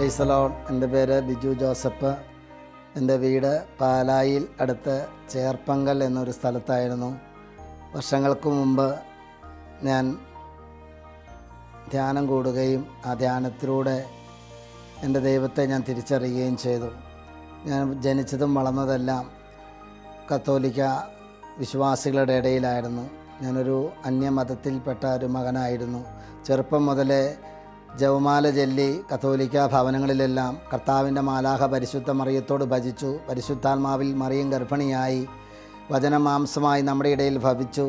Praise the Lord. എൻ്റെ പേര് Biju Joseph. എൻ്റെ വീട് പാലായിൽ അടുത്ത് ചേർപ്പങ്കൽ എന്നൊരു സ്ഥലത്തായിരുന്നു. വർഷങ്ങൾക്ക് മുമ്പ് ഞാൻ ധ്യാനം കൂടുകയും ആ ധ്യാനത്തിലൂടെ എൻ്റെ ദൈവത്തെ ഞാൻ തിരിച്ചറിയുകയും ചെയ്തു. ഞാൻ ജനിച്ചതും വളർന്നതെല്ലാം കത്തോലിക്ക വിശ്വാസികളുടെ ഇടയിലായിരുന്നു. ഞാനൊരു അന്യമതത്തിൽപ്പെട്ട ഒരു മകനായിരുന്നു. ചെറുപ്പം മുതലേ ജപമാല ചൊല്ലി കത്തോലിക്ക ഭവനങ്ങളിലെല്ലാം കർത്താവിൻ്റെ മാലാഖ പരിശുദ്ധ മറിയത്തോട് ഭജിച്ചു. പരിശുദ്ധാത്മാവിൽ മറിയം ഗർഭിണിയായി വചനമാംസമായി നമ്മുടെ ഇടയിൽ ഭവിച്ചു.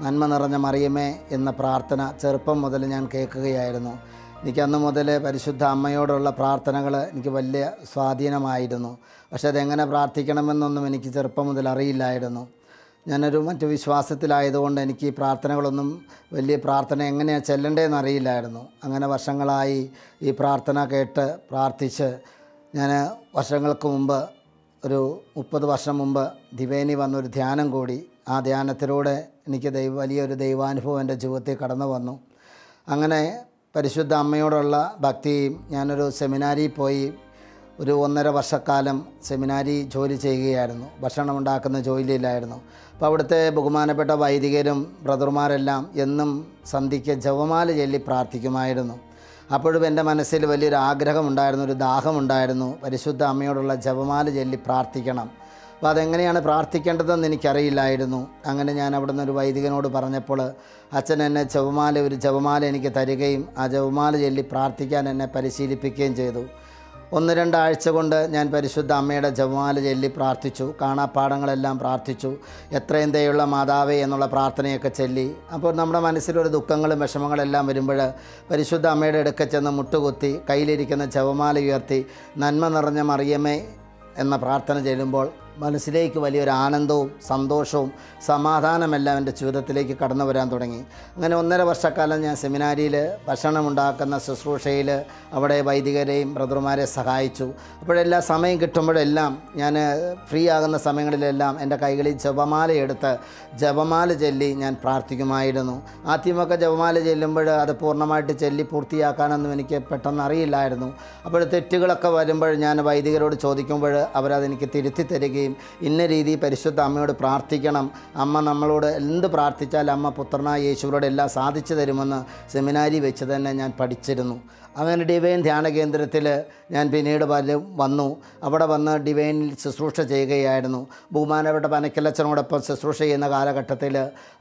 നന്മ നിറഞ്ഞ മറിയമേ എന്ന പ്രാർത്ഥന ചെറുപ്പം മുതൽ ഞാൻ കേൾക്കുകയായിരുന്നു. എനിക്കന്ന് മുതൽ പരിശുദ്ധ അമ്മയോടുള്ള പ്രാർത്ഥനകൾ എനിക്ക് വലിയ സ്വാധീനമായിരുന്നു. പക്ഷേ അതെങ്ങനെ പ്രാർത്ഥിക്കണമെന്നൊന്നും എനിക്ക് ചെറുപ്പം മുതൽ അറിയില്ലായിരുന്നു. ഞാനൊരു മറ്റു വിശ്വാസത്തിലായതുകൊണ്ട് എനിക്ക് ഈ പ്രാർത്ഥനകളൊന്നും വലിയ പ്രാർത്ഥന എങ്ങനെയാണ് ചെല്ലേണ്ടതെന്ന് അറിയില്ലായിരുന്നു. അങ്ങനെ വർഷങ്ങളായി ഈ പ്രാർത്ഥന കേട്ട് പ്രാർത്ഥിച്ച് ഞാൻ വർഷങ്ങൾക്ക് മുമ്പ് ഒരു 30 വർഷം മുമ്പ് ദിവ്യേനി വന്നൊരു ധ്യാനം കൂടി. ആ ധ്യാനത്തിലൂടെ എനിക്ക് വലിയൊരു ദൈവാനുഭവം എൻ്റെ ജീവിതത്തിൽ കടന്നു വന്നു. അങ്ങനെ പരിശുദ്ധ അമ്മയോടുള്ള ഭക്തിയും ഞാനൊരു സെമിനാരിയിൽ പോയി ഒരു 1.5 വർഷക്കാലം സെമിനാരി ജോലി ചെയ്യുകയായിരുന്നു. ഭക്ഷണം ഉണ്ടാക്കുന്ന ജോലിയിലായിരുന്നു. അപ്പോൾ അവിടുത്തെ ബഹുമാനപ്പെട്ട വൈദികരും ബ്രദർമാരെല്ലാം എന്നും സന്ധ്യയ്ക്ക് ജപമാല ചൊല്ലി പ്രാർത്ഥിക്കുമായിരുന്നു. അപ്പോഴും എൻ്റെ മനസ്സിൽ വലിയൊരു ആഗ്രഹമുണ്ടായിരുന്നു, ഒരു ദാഹമുണ്ടായിരുന്നു, പരിശുദ്ധ അമ്മയോടുള്ള ജപമാല ചൊല്ലി പ്രാർത്ഥിക്കണം. അപ്പോൾ അതെങ്ങനെയാണ് പ്രാർത്ഥിക്കേണ്ടതെന്ന് എനിക്കറിയില്ലായിരുന്നു. അങ്ങനെ ഞാൻ അവിടുന്ന് ഒരു വൈദികനോട് പറഞ്ഞപ്പോൾ അച്ഛൻ എന്നെ ഒരു ജപമാല എനിക്ക് തരികയും ആ ജപമാല ചൊല്ലി പ്രാർത്ഥിക്കാൻ എന്നെ പരിശീലിപ്പിക്കുകയും ചെയ്തു. 1-2 ആഴ്ച കൊണ്ട് ഞാൻ പരിശുദ്ധ അമ്മയുടെ ജപമാല ചൊല്ലി പ്രാർത്ഥിച്ചു. കാണാപ്പാഠങ്ങളെല്ലാം പ്രാർത്ഥിച്ചു. എത്രയും ദയുള്ള മാതാവേ എന്നുള്ള പ്രാർത്ഥനയൊക്കെ ചൊല്ലി. അപ്പോൾ നമ്മുടെ മനസ്സിലൊരു ദുഃഖങ്ങളും വിഷമങ്ങളെല്ലാം വരുമ്പോൾ പരിശുദ്ധ അമ്മയുടെ അടുക്കൽ ചെന്ന് മുട്ടുകുത്തി കയ്യിലിരിക്കുന്ന ജപമാല ഉയർത്തി നന്മ നിറഞ്ഞ മറിയമേ എന്ന പ്രാർത്ഥന ചെല്ലുമ്പോൾ മനസ്സിലേക്ക് വലിയൊരു ആനന്ദവും സന്തോഷവും സമാധാനമെല്ലാം എൻ്റെ ജീവിതത്തിലേക്ക് കടന്നു വരാൻ തുടങ്ങി. അങ്ങനെ 1.5 വർഷക്കാലം ഞാൻ സെമിനാരിയിൽ ഭക്ഷണമുണ്ടാക്കുന്ന ശുശ്രൂഷയിൽ അവിടെ വൈദികരെയും ബ്രദർമാരെ സഹായിച്ചു. അപ്പോഴെല്ലാം സമയം കിട്ടുമ്പോഴെല്ലാം ഞാൻ ഫ്രീ ആകുന്ന സമയങ്ങളിലെല്ലാം എൻ്റെ കൈകളിൽ ജപമാല എടുത്ത് ജപമാല ചൊല്ലി ഞാൻ പ്രാർത്ഥിക്കുമായിരുന്നു. ആദ്യമൊക്കെ ജപമാല ചെല്ലുമ്പോൾ അത് പൂർണ്ണമായിട്ട് ചൊല്ലി പൂർത്തിയാക്കാനൊന്നും എനിക്ക് പെട്ടെന്ന് അറിയില്ലായിരുന്നു. അപ്പോൾ തെറ്റുകളൊക്കെ വരുമ്പോൾ ഞാൻ വൈദികരോട് ചോദിക്കുമ്പോൾ അവരതെനിക്ക് തിരുത്തി തരികയും ഇന്ന രീതി പരിശുദ്ധ അമ്മയോട് പ്രാർത്ഥിക്കണം, അമ്മ നമ്മളോട് എന്ത് പ്രാർത്ഥിച്ചാൽ അമ്മ പുത്രനായ യേശുവിനോട് എല്ലാം സാധിച്ചു തരുമെന്ന് സെമിനാരി വെച്ച് തന്നെ ഞാൻ പഠിച്ചിരുന്നു. അങ്ങനെ ഡിവൈൻ ധ്യാന കേന്ദ്രത്തിൽ ഞാൻ പിന്നീട് വന്നു. അവിടെ വന്ന് ഡിവൈനിൽ ശുശ്രൂഷ ചെയ്യുകയായിരുന്നു. ബഹുമാനപ്പെട്ട പനക്കലച്ചനോടൊപ്പം ശുശ്രൂഷ ചെയ്യുന്ന കാലഘട്ടത്തിൽ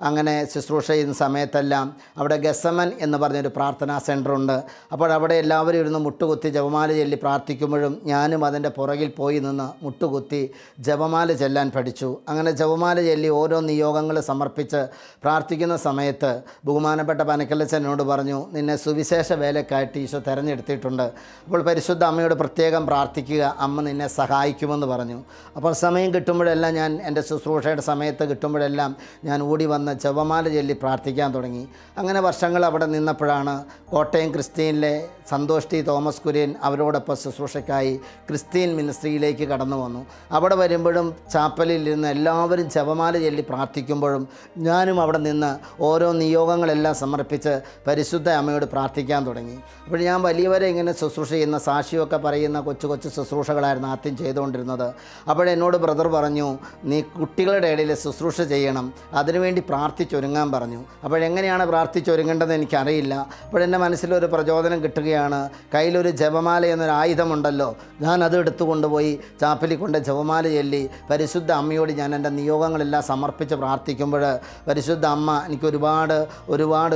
അങ്ങനെ ശുശ്രൂഷ ചെയ്യുന്ന സമയത്തെല്ലാം അവിടെ ഗസമൻ എന്ന് പറഞ്ഞൊരു പ്രാർത്ഥനാ സെൻ്ററുണ്ട്. അപ്പോൾ അവിടെ എല്ലാവരും ഇരുന്ന് മുട്ടുകുത്തി ജപമാല ചൊല്ലി പ്രാർത്ഥിക്കുമ്പോഴും ഞാനും അതിൻ്റെ പുറകിൽ പോയി നിന്ന് മുട്ടുകുത്തി ജപമാല ചൊല്ലാൻ പഠിച്ചു. അങ്ങനെ ജപമാല ചൊല്ലി ഓരോ നിയോഗങ്ങൾ സമർപ്പിച്ച് പ്രാർത്ഥിക്കുന്ന സമയത്ത് ബഹുമാനപ്പെട്ട പനക്കലച്ചനോട് പറഞ്ഞു, നിന്നെ സുവിശേഷ വേലക്കായിട്ട് ഈശോ തിരഞ്ഞെടുത്തിട്ടുണ്ട്. അപ്പോൾ പരിശുദ്ധ അമ്മയോട് പ്രത്യേകം പ്രാർത്ഥിക്കുക, അമ്മ നിന്നെ സഹായിക്കുമെന്ന് പറഞ്ഞു. അപ്പോൾ സമയം കിട്ടുമ്പോഴെല്ലാം ഞാൻ എൻ്റെ ശുശ്രൂഷയുടെ സമയത്ത് കിട്ടുമ്പോഴെല്ലാം ഞാൻ ഓടി വന്ന് ജപമാല ചൊല്ലി പ്രാർത്ഥിക്കാൻ തുടങ്ങി. അങ്ങനെ വർഷങ്ങൾ അവിടെ നിന്നപ്പോഴാണ് കോട്ടയം ക്രിസ്ത്യനിലെ സന്തോഷ് ടി തോമസ് കുര്യൻ അവരോടൊപ്പം ശുശ്രൂഷയ്ക്കായി ക്രിസ്ത്യൻ മിനിസ്ട്രിയിലേക്ക് കടന്നു വന്നു. അവിടെ വരുമ്പോഴും ചാപ്പലിൽ ഇരുന്ന് എല്ലാവരും ജപമാല ചൊല്ലി പ്രാർത്ഥിക്കുമ്പോഴും ഞാനും അവിടെ നിന്ന് ഓരോ നിയോഗങ്ങളെല്ലാം സമർപ്പിച്ച് പരിശുദ്ധ അമ്മയോട് പ്രാർത്ഥിക്കാൻ തുടങ്ങി. അപ്പോൾ ഞാൻ വലിയവരെ ഇങ്ങനെ ശുശ്രൂഷ ചെയ്യുന്ന സാക്ഷിയൊക്കെ പറയുന്ന കൊച്ചു കൊച്ചു ശുശ്രൂഷകളായിരുന്നു ആദ്യം ചെയ്തുകൊണ്ടിരുന്നത്. അപ്പോഴെന്നോട് ബ്രദർ പറഞ്ഞു, നീ കുട്ടികളുടെ ഇടയിൽ ശുശ്രൂഷ ചെയ്യണം, അതിനുവേണ്ടി പ്രാർത്ഥിച്ചൊരുങ്ങാൻ പറഞ്ഞു. അപ്പോഴെങ്ങനെയാണ് പ്രാർത്ഥിച്ചൊരുങ്ങേണ്ടതെന്ന് എനിക്കറിയില്ല. അപ്പോഴെൻ്റെ മനസ്സിലൊരു പ്രചോദനം കിട്ടുകയാണ്, കയ്യിലൊരു ജപമാല എന്നൊരു ആയുധമുണ്ടല്ലോ, ഞാൻ അത് എടുത്തു കൊണ്ടുപോയി ചാപ്പലിൽ കൊണ്ട് ജപമാല ചൊല്ലി പരിശുദ്ധ അമ്മയോട് ഞാൻ എൻ്റെ നിയോഗങ്ങളെല്ലാം സമർപ്പിച്ച് പ്രാർത്ഥിക്കുമ്പോൾ പരിശുദ്ധ അമ്മ എനിക്ക് ഒരുപാട്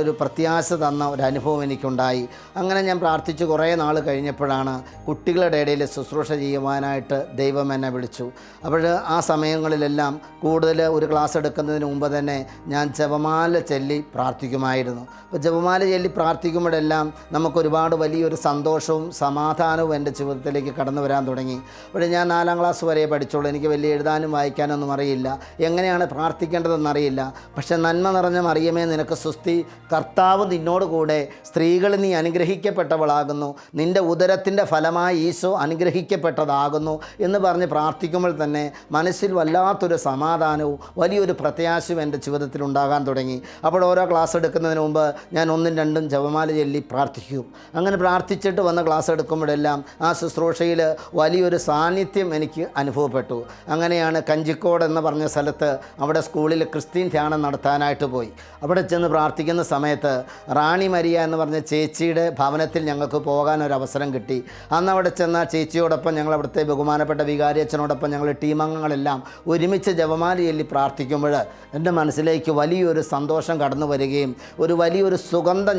ഒരു പ്രത്യാശ തന്ന ഒരു അനുഭവം എനിക്കുണ്ടായി. അങ്ങനെ ഞാൻ പ്രാർത്ഥിച്ച് കുറേ നാൾ കഴിഞ്ഞപ്പോഴാണ് കുട്ടികളുടെ ഇടയിൽ ശുശ്രൂഷ ചെയ്യുവാനായിട്ട് ദൈവം എന്നെ വിളിച്ചു. അപ്പോൾ ആ സമയങ്ങളിലെല്ലാം കൂടുതൽ ഒരു ക്ലാസ് എടുക്കുന്നതിന് മുമ്പ് തന്നെ ഞാൻ ജപമാല ചൊല്ലി പ്രാർത്ഥിക്കുമായിരുന്നു. അപ്പോൾ ജപമാല ചൊല്ലി പ്രാർത്ഥിക്കുമ്പോഴെല്ലാം നമുക്കൊരുപാട് വലിയൊരു സന്തോഷവും സമാധാനവും എൻ്റെ ജീവിതത്തിലേക്ക് കടന്നു വരാൻ തുടങ്ങി. അപ്പോൾ ഞാൻ 4ാം ക്ലാസ് വരെ പഠിച്ചുള്ളൂ. എനിക്ക് എനിക്ക് വലിയ എഴുതാനും വായിക്കാനൊന്നും അറിയില്ല, എങ്ങനെയാണ് പ്രാർത്ഥിക്കേണ്ടതെന്നറിയില്ല. പക്ഷെ നന്മ നിറഞ്ഞ മറിയമേ നിനക്ക് സ്വസ്തി, കർത്താവ് നിന്നോട് കൂടെ, സ്ത്രീകൾ നീ അനുഗ്രഹിക്കപ്പെട്ടവളാകുന്നു, നിൻ്റെ ഉദരത്തിൻ്റെ ഫലമായി ഈശോ അനുഗ്രഹിക്കപ്പെട്ടതാകുന്നു എന്ന് പറഞ്ഞ് പ്രാർത്ഥിക്കുമ്പോൾ തന്നെ മനസ്സിൽ വല്ലാത്തൊരു സമാധാനവും വലിയൊരു പ്രത്യാശയും എൻ്റെ ജീവിതത്തിൽ ഉണ്ടാകാൻ തുടങ്ങി. അപ്പോൾ ഓരോ ക്ലാസ് എടുക്കുന്നതിന് മുമ്പ് ഞാൻ 1 2 ജപമാല ചൊല്ലി പ്രാർത്ഥിക്കും. അങ്ങനെ പ്രാർത്ഥിച്ചിട്ട് വന്ന് ക്ലാസ് എടുക്കുമ്പോഴെല്ലാം ആ ശുശ്രൂഷയിൽ വലിയൊരു സാന്നിധ്യം എനിക്ക് അനുഭവപ്പെട്ടു. അങ്ങനെയാണ് കഞ്ചിക്കോട് എന്ന് പറഞ്ഞ സ്ഥലത്ത് അവിടെ സ്കൂളിൽ ക്രിസ്ത്യൻ ധ്യാനം നടത്താനായിട്ട് പോയി. അവിടെ ചെന്ന് പ്രാർത്ഥിക്കുന്ന സമയത്ത് റാണി മരിയ എന്ന് പറഞ്ഞ ചേച്ചിയുടെ ഭവനത്തിൽ ഞങ്ങൾക്ക് പോകാൻ ഒരു അവസരം കിട്ടി. അന്ന് അവിടെ ചെന്ന ചേച്ചിയോടൊപ്പം ഞങ്ങൾ അവിടുത്തെ ബഹുമാനപ്പെട്ട വികാരി അച്ഛനോടൊപ്പം ഞങ്ങൾ ടീമംഗങ്ങളെല്ലാം ഒരുമിച്ച് ജപമാല ചൊല്ലി പ്രാർത്ഥിക്കുമ്പോൾ എൻ്റെ മനസ്സിലേക്ക് വലിയൊരു സന്തോഷം കടന്നു വരികയും ഒരു വലിയൊരു സുഗന്ധം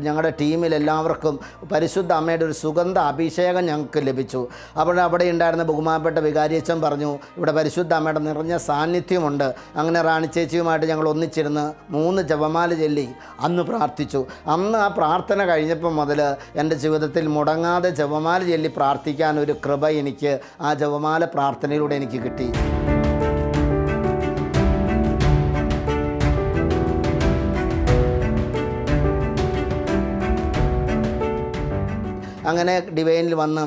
ഞങ്ങളുടെ ടീമിൽ എല്ലാവർക്കും പരിശുദ്ധ അമ്മയുടെ ഒരു സുഗന്ധ അഭിഷേകം ഞങ്ങൾക്ക് ലഭിച്ചു. അവിടെ ഉണ്ടായിരുന്ന ബഹുമാനപ്പെട്ട വികാരിയച്ഛൻ പറഞ്ഞു, ഇവിടെ പരിശുദ്ധ അമ്മയുടെ നിറഞ്ഞ സാന്നിധ്യമുണ്ട്. അങ്ങനെ റാണി ചേച്ചിയുമായിട്ട് ഞങ്ങൾ ഒന്നിച്ചിരുന്ന് 3 ജപമാല ചൊല്ലി അന്ന് പ്രാർത്ഥിച്ചു. അന്ന് ആ പ്രാർത്ഥന കഴിഞ്ഞപ്പോൾ മുതൽ എൻ്റെ ജീവിതത്തിൽ മുടങ്ങാതെ ജപമാല ചൊല്ലി പ്രാർത്ഥിക്കാൻ ഒരു കൃപ എനിക്ക് ആ ജപമാല പ്രാർത്ഥനയിലൂടെ എനിക്ക് കിട്ടി. അങ്ങനെ ഡിവൈനിൽ വന്ന്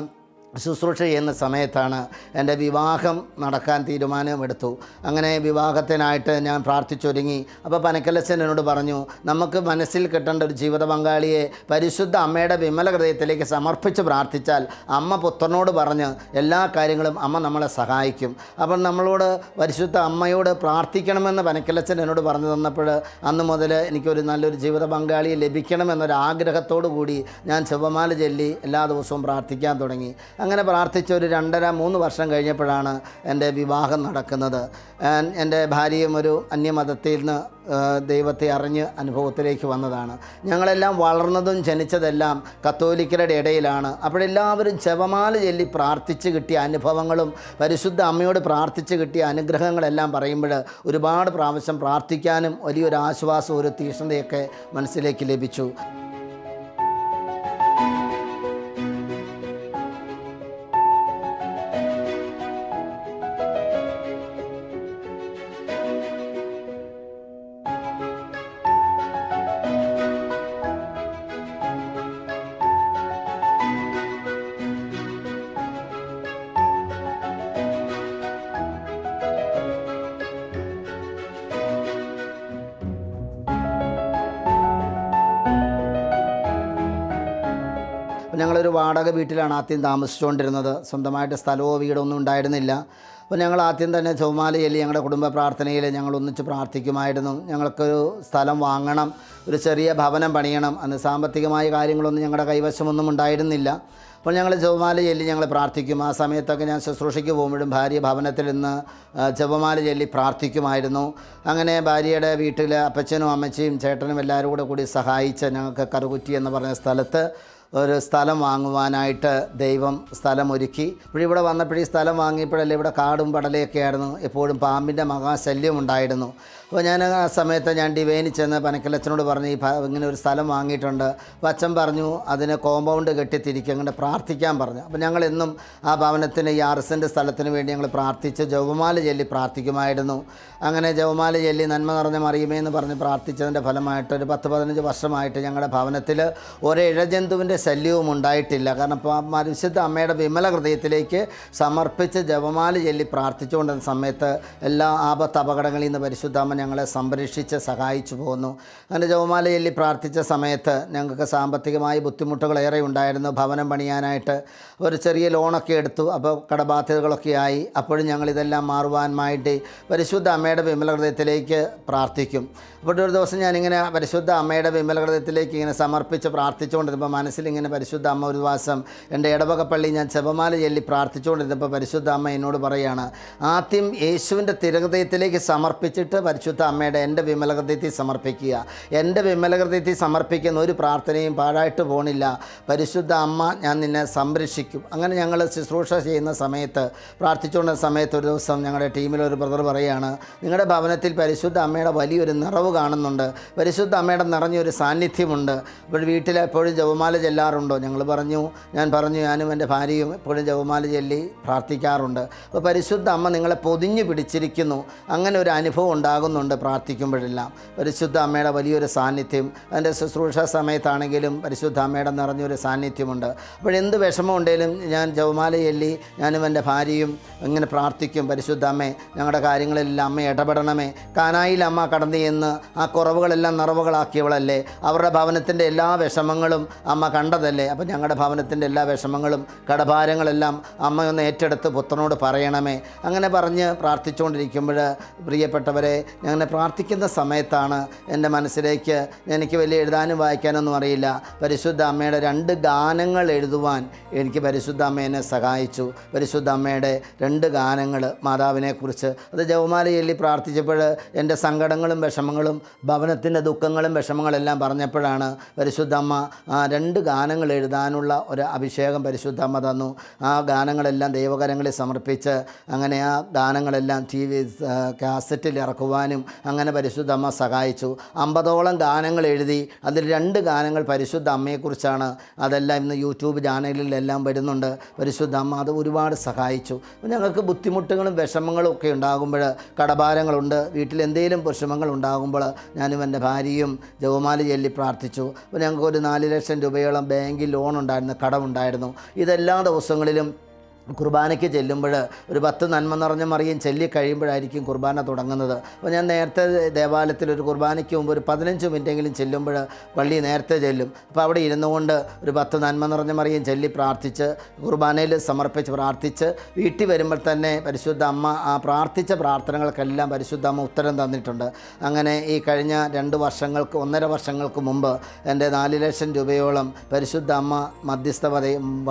ശുശ്രൂഷ ചെയ്യുന്ന സമയത്താണ് എൻ്റെ വിവാഹം നടക്കാൻ തീരുമാനമെടുത്തു. അങ്ങനെ വിവാഹത്തിനായിട്ട് ഞാൻ പ്രാർത്ഥിച്ചൊരുങ്ങി. അപ്പോൾ പനക്കലച്ചൻ എന്നോട് പറഞ്ഞു, നമുക്ക് മനസ്സിൽ കിട്ടേണ്ട ഒരു ജീവിത പങ്കാളിയെ പരിശുദ്ധ അമ്മയുടെ വിമല ഹൃദയത്തിലേക്ക് സമർപ്പിച്ച് പ്രാർത്ഥിച്ചാൽ അമ്മ പുത്രനോട് പറഞ്ഞ് എല്ലാ കാര്യങ്ങളും അമ്മ നമ്മളെ സഹായിക്കും. അപ്പം നമ്മളോട് പരിശുദ്ധ അമ്മയോട് പ്രാർത്ഥിക്കണമെന്ന് പനക്കലച്ചൻ എന്നോട് പറഞ്ഞു തന്നപ്പോൾ അന്ന് മുതൽ എനിക്കൊരു നല്ലൊരു ജീവിത പങ്കാളിയെ ലഭിക്കണമെന്നൊരാഗ്രഹത്തോടു കൂടി ഞാൻ ജപമാല ചൊല്ലി എല്ലാ ദിവസവും പ്രാർത്ഥിക്കാൻ തുടങ്ങി. അങ്ങനെ പ്രാർത്ഥിച്ച ഒരു 2.5-3 വർഷം കഴിഞ്ഞപ്പോഴാണ് എൻ്റെ വിവാഹം നടക്കുന്നത്. എൻ്റെ ഭാര്യയും ഒരു അന്യമതത്തിൽ നിന്ന് ദൈവത്തെ അറിഞ്ഞ് അനുഭവത്തിലേക്ക് വന്നതാണ്. ഞങ്ങളെല്ലാം വളർന്നതും ജനിച്ചതെല്ലാം കത്തോലിക്കരുടെ ഇടയിലാണ്. അപ്പോഴെല്ലാവരും ജപമാല ചൊല്ലി പ്രാർത്ഥിച്ച് കിട്ടിയ അനുഭവങ്ങളും പരിശുദ്ധ അമ്മയോട് പ്രാർത്ഥിച്ച് കിട്ടിയ അനുഗ്രഹങ്ങളെല്ലാം പറയുമ്പോൾ ഒരുപാട് പ്രാവശ്യം പ്രാർത്ഥിക്കാനും വലിയൊരു ആശ്വാസവും ഒരു തീക്ഷ്ണതയൊക്കെ മനസ്സിലേക്ക് ലഭിച്ചു. ഞങ്ങളൊരു വാടക വീട്ടിലാണ് ആദ്യം താമസിച്ചുകൊണ്ടിരുന്നത്. സ്വന്തമായിട്ട് സ്ഥലമോ വീടോ ഒന്നും ഉണ്ടായിരുന്നില്ല. അപ്പോൾ ഞങ്ങൾ ആദ്യം തന്നെ ജപമാല ചൊല്ലി ഞങ്ങളുടെ കുടുംബ പ്രാർത്ഥനയിൽ ഞങ്ങൾ ഒന്നിച്ച് പ്രാർത്ഥിക്കുമായിരുന്നു. ഞങ്ങൾക്കൊരു സ്ഥലം വാങ്ങണം, ഒരു ചെറിയ ഭവനം പണിയണം. അന്ന് സാമ്പത്തികമായ കാര്യങ്ങളൊന്നും ഞങ്ങളുടെ കൈവശമൊന്നും ഉണ്ടായിരുന്നില്ല. അപ്പോൾ ഞങ്ങൾ ജപമാല ചൊല്ലി ഞങ്ങൾ പ്രാർത്ഥിക്കും. ആ സമയത്തൊക്കെ ഞാൻ ശുശ്രൂഷയ്ക്ക് പോകുമ്പോഴും ഭാര്യ ഭവനത്തിൽ നിന്ന് ജപമാല ചൊല്ലി പ്രാർത്ഥിക്കുമായിരുന്നു. അങ്ങനെ ഭാര്യയുടെ വീട്ടിൽ അപ്പച്ചനും അമ്മച്ചിയും ചേട്ടനും എല്ലാവരും കൂടി സഹായിച്ച് ഞങ്ങൾക്ക് കറുകുറ്റി എന്ന് പറഞ്ഞ സ്ഥലത്ത് ഒരു സ്ഥലം വാങ്ങുവാനായിട്ട് ദൈവം സ്ഥലമൊരുക്കി. ഇവിടെ വന്നപ്പോഴീ സ്ഥലം വാങ്ങിയപ്പോഴല്ലേ ഇവിടെ കാടും പടലയൊക്കെ ആയിരുന്നു, എപ്പോഴും പാമ്പിൻ്റെ മഹാശല്യം ഉണ്ടായിരുന്നു. അപ്പോൾ ഞാൻ ആ സമയത്ത് ഞാൻ ഡിവൈനിൽ ചെന്ന് പനക്കലച്ചനോട് പറഞ്ഞു, ഇങ്ങനെ ഒരു സ്ഥലം വാങ്ങിയിട്ടുണ്ട്. അപ്പോൾ അച്ഛൻ പറഞ്ഞു അതിന് കോമ്പൗണ്ട് കെട്ടിത്തിരിക്കുക, അങ്ങനെ പ്രാർത്ഥിക്കാൻ പറഞ്ഞു. അപ്പോൾ ഞങ്ങളെന്നും ആ ഭവനത്തിന് ഈ 6 സെൻറ്റ് സ്ഥലത്തിന് വേണ്ടി ഞങ്ങൾ പ്രാർത്ഥിച്ച് ജപമാല ചൊല്ലി പ്രാർത്ഥിക്കുമായിരുന്നു. അങ്ങനെ ജപമാല ചൊല്ലി നന്മ നിറഞ്ഞ മറിയമേ എന്ന് പറഞ്ഞ് പ്രാർത്ഥിച്ചതിൻ്റെ ഫലമായിട്ട് ഒരു 10-15 വർഷമായിട്ട് ഞങ്ങളുടെ ഭവനത്തിൽ ഒരിഴജന്തുവിൻ്റെ ശല്യവും ഉണ്ടായിട്ടില്ല. കാരണം പരിശുദ്ധ അമ്മയുടെ വിമല ഹൃദയത്തിലേക്ക് സമർപ്പിച്ച് ജപമാല ചൊല്ലി പ്രാർത്ഥിച്ചുകൊണ്ടിരുന്ന സമയത്ത് എല്ലാ ആപത്ത് അപകടങ്ങളിൽ നിന്ന് പരിശുദ്ധ അമ്മ ഞങ്ങളെ സംരക്ഷിച്ച് സഹായിച്ചു പോകുന്നു. അങ്ങനെ ജപമാല ചൊല്ലി പ്രാർത്ഥിച്ച സമയത്ത് ഞങ്ങൾക്ക് സാമ്പത്തികമായി ബുദ്ധിമുട്ടുകളേറെ ഉണ്ടായിരുന്നു. ഭവനം പണിയാനായിട്ട് ഒരു ചെറിയ ലോണൊക്കെ എടുത്തു. അപ്പോൾ കടബാധ്യതകളൊക്കെ ആയി. അപ്പോഴും ഞങ്ങളിതെല്ലാം മാറുവാനായിട്ട് പരിശുദ്ധ അമ്മയുടെ വിമല ഹൃദയത്തിലേക്ക് പ്രാർത്ഥിക്കും. അപ്പോൾ ഒരു ദിവസം ഞാനിങ്ങനെ പരിശുദ്ധ അമ്മയുടെ വിമല ഹൃദയത്തിലേക്ക് ഇങ്ങനെ സമർപ്പിച്ച് പ്രാർത്ഥിച്ചുകൊണ്ടിരുന്നപ്പോൾ മനസ്സിലിങ്ങനെ പരിശുദ്ധ അമ്മ ഒരു ദിവസം എൻ്റെ ഇടവകപ്പള്ളി ഞാൻ ജപമാല ചൊല്ലി പ്രാർത്ഥിച്ചുകൊണ്ടിരുന്നപ്പോൾ പരിശുദ്ധ അമ്മ എന്നോട് പറയുകയാണ്, ആദ്യം യേശുവിൻ്റെ തിരുഹൃദയത്തിലേക്ക് സമർപ്പിച്ചിട്ട് പരിശുദ്ധ അമ്മയുടെ എൻ്റെ വിമല ഹൃദയത്തിൽ സമർപ്പിക്കുക. എൻ്റെ വിമല ഹൃദയത്തിൽ സമർപ്പിക്കുന്ന ഒരു പ്രാർത്ഥനയും പാഴായിട്ട് പോണില്ല. പരിശുദ്ധ അമ്മ ഞാൻ നിന്നെ സംരക്ഷിക്കും. അങ്ങനെ ഞങ്ങൾ ശുശ്രൂഷ ചെയ്യുന്ന സമയത്ത് പ്രാർത്ഥിച്ചുകൊണ്ടിരുന്ന സമയത്ത് ഒരു ദിവസം ഞങ്ങളുടെ ടീമിലൊരു ബ്രദർ പറയുകയാണ്, നിങ്ങളുടെ ഭവനത്തിൽ പരിശുദ്ധ അമ്മയുടെ വലിയൊരു നിറവ് കാണുന്നുണ്ട്, പരിശുദ്ധ അമ്മയുടെ നിറഞ്ഞൊരു സാന്നിധ്യമുണ്ട്. അപ്പോൾ വീട്ടിൽ എപ്പോഴും ജപമാല ചെല്ലാറുണ്ടോ? ഞാൻ പറഞ്ഞു ഞാനും എൻ്റെ ഭാര്യയും എപ്പോഴും ജപമാല ചൊല്ലി പ്രാർത്ഥിക്കാറുണ്ട്. അപ്പോൾ പരിശുദ്ധ അമ്മ നിങ്ങളെ പൊതിഞ്ഞു പിടിച്ചിരിക്കുന്നു. അങ്ങനെ ഒരു അനുഭവം ഉണ്ടാകുന്നുണ്ട് പ്രാർത്ഥിക്കുമ്പോഴെല്ലാം. പരിശുദ്ധ അമ്മയുടെ വലിയൊരു സാന്നിധ്യം, അതിൻ്റെ ശുശ്രൂഷ സമയത്താണെങ്കിലും പരിശുദ്ധ അമ്മയുടെ നിറഞ്ഞൊരു സാന്നിധ്യമുണ്ട്. അപ്പോഴെന്ത് വിഷമം ഉണ്ടെങ്കിലും ഞാൻ ജപമാല ചൊല്ലി ഞാനും എൻ്റെ ഭാര്യയും ഇങ്ങനെ പ്രാർത്ഥിക്കും. പരിശുദ്ധ അമ്മേ, ഞങ്ങളുടെ കാര്യങ്ങളെല്ലാം അമ്മ ഇടപെടണമേ. കാനായിൽ അമ്മ കടന്നു ചെന്ന് ആ കുറവുകളെല്ലാം നിറവുകളാക്കിയവളല്ലേ. അവരുടെ ഭവനത്തിൻ്റെ എല്ലാ വിഷമങ്ങളും അമ്മ കണ്ടതല്ലേ. അപ്പം ഞങ്ങളുടെ ഭവനത്തിൻ്റെ എല്ലാ വിഷമങ്ങളും കടഭാരങ്ങളെല്ലാം അമ്മയൊന്ന് ഏറ്റെടുത്ത് പുത്രനോട് പറയണമേ. അങ്ങനെ പറഞ്ഞ് പ്രാർത്ഥിച്ചുകൊണ്ടിരിക്കുമ്പോൾ പ്രിയപ്പെട്ടവരെ, ഞാൻ പ്രാർത്ഥിക്കുന്ന സമയത്താണ് എൻ്റെ മനസ്സിലേക്ക്, എനിക്ക് വലിയ എഴുതാനും വായിക്കാനൊന്നും അറിയില്ല, പരിശുദ്ധ അമ്മയുടെ 2 ഗാനങ്ങൾ എഴുതുവാൻ എനിക്ക് പരിശുദ്ധ അമ്മ എന്നെ സഹായിച്ചു. പരിശുദ്ധ അമ്മയുടെ 2 ഗാനങ്ങൾ മാതാവിനെക്കുറിച്ച്, അത് ജപമാല ചൊല്ലി പ്രാർത്ഥിച്ചപ്പോൾ എൻ്റെ സങ്കടങ്ങളും വിഷമങ്ങളും ഭവനത്തിൻ്റെ ദുഃഖങ്ങളും വിഷമങ്ങളെല്ലാം പറഞ്ഞപ്പോഴാണ് പരിശുദ്ധ അമ്മ ആ 2 ഗാനങ്ങൾ എഴുതാനുള്ള ഒരു അഭിഷേകം പരിശുദ്ധ അമ്മ തന്നു. ആ ഗാനങ്ങളെല്ലാം ദൈവകരങ്ങളിൽ സമർപ്പിച്ച് അങ്ങനെ ആ ഗാനങ്ങളെല്ലാം TV കാസറ്റിൽ ഇറക്കുവാനും അങ്ങനെ പരിശുദ്ധ അമ്മ സഹായിച്ചു. 50ഓളം ഗാനങ്ങൾ എഴുതി. അതിൽ 2 ഗാനങ്ങൾ പരിശുദ്ധ അമ്മയെക്കുറിച്ചാണ്. അതെല്ലാം ഇന്ന് യൂട്യൂബ് ചാനലിലെല്ലാം വരുന്നുണ്ട്. പരിശുദ്ധ അമ്മ അത് ഒരുപാട് സഹായിച്ചു. ഞങ്ങൾക്ക് ബുദ്ധിമുട്ടുകളും വിഷമങ്ങളും ഒക്കെ ഉണ്ടാകുമ്പോൾ, കടഭാരങ്ങളുണ്ട്, വീട്ടിൽ എന്തെങ്കിലും വിഷമങ്ങൾ ഉണ്ടാകുമ്പോൾ ഞാനും എൻ്റെ ഭാര്യയും ജപമാല ചൊല്ലി പ്രാർത്ഥിച്ചു. അപ്പോൾ ഞങ്ങൾക്ക് ഒരു 4 ലക്ഷം രൂപയോളം ബാങ്കിൽ ലോൺ ഉണ്ടായിരുന്നു, കടമുണ്ടായിരുന്നു. ഇതെല്ലാ ദിവസങ്ങളിലും കുർബാനയ്ക്ക് ചെല്ലുമ്പോൾ ഒരു 10 നന്മ നിറഞ്ഞ മറിയം ചൊല്ലി കഴിയുമ്പോഴായിരിക്കും കുർബാന തുടങ്ങുന്നത്. അപ്പോൾ ഞാൻ നേരത്തെ ദേവാലയത്തിൽ ഒരു കുർബാനയ്ക്ക് മുമ്പ് ഒരു 15 മിനിറ്റെങ്കിലും ചെല്ലുമ്പോൾ പള്ളി നേരത്തെ ചെല്ലും. അപ്പോൾ അവിടെ ഇരുന്നുകൊണ്ട് ഒരു 10 നന്മ നിറഞ്ഞ മറിയം ചൊല്ലി പ്രാർത്ഥിച്ച് കുർബാനയിൽ സമർപ്പിച്ച് പ്രാർത്ഥിച്ച് വീട്ടിൽ വരുമ്പോൾ തന്നെ പരിശുദ്ധ അമ്മ ആ പ്രാർത്ഥിച്ച പ്രാർത്ഥനകൾക്കെല്ലാം പരിശുദ്ധ അമ്മ ഉത്തരം തന്നിട്ടുണ്ട്. അങ്ങനെ ഈ കഴിഞ്ഞ 1.5 വർഷങ്ങൾക്ക് മുമ്പ് എൻ്റെ 4 ലക്ഷം രൂപയോളം പരിശുദ്ധ അമ്മ മധ്യസ്ഥ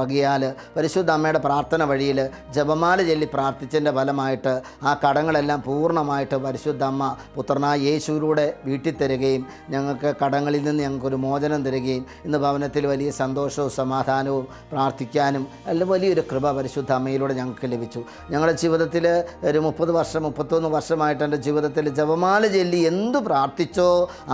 വകയാൽ പരിശുദ്ധ അമ്മയുടെ പ്രാർത്ഥന വഴിയിൽ ജപമാല ചൊല്ലി പ്രാർത്ഥിച്ചതിൻ്റെ ഫലമായിട്ട് ആ കടങ്ങളെല്ലാം പൂർണ്ണമായിട്ട് പരിശുദ്ധ അമ്മ പുത്രനായ യേശുവിലൂടെ വീട്ടിൽ തരികയും ഞങ്ങൾക്ക് കടങ്ങളിൽ നിന്ന് ഞങ്ങൾക്കൊരു മോചനം തരികയും ഇന്ന് ഭവനത്തിൽ വലിയ സന്തോഷവും സമാധാനവും പ്രാർത്ഥിക്കാനും എല്ലാം വലിയൊരു കൃപ പരിശുദ്ധ അമ്മയിലൂടെ ഞങ്ങൾക്ക് ലഭിച്ചു. ഞങ്ങളുടെ ജീവിതത്തിൽ ഒരു 31 വർഷമായിട്ട് എൻ്റെ ജീവിതത്തിൽ ജപമാല ചൊല്ലി എന്തു പ്രാർത്ഥിച്ചോ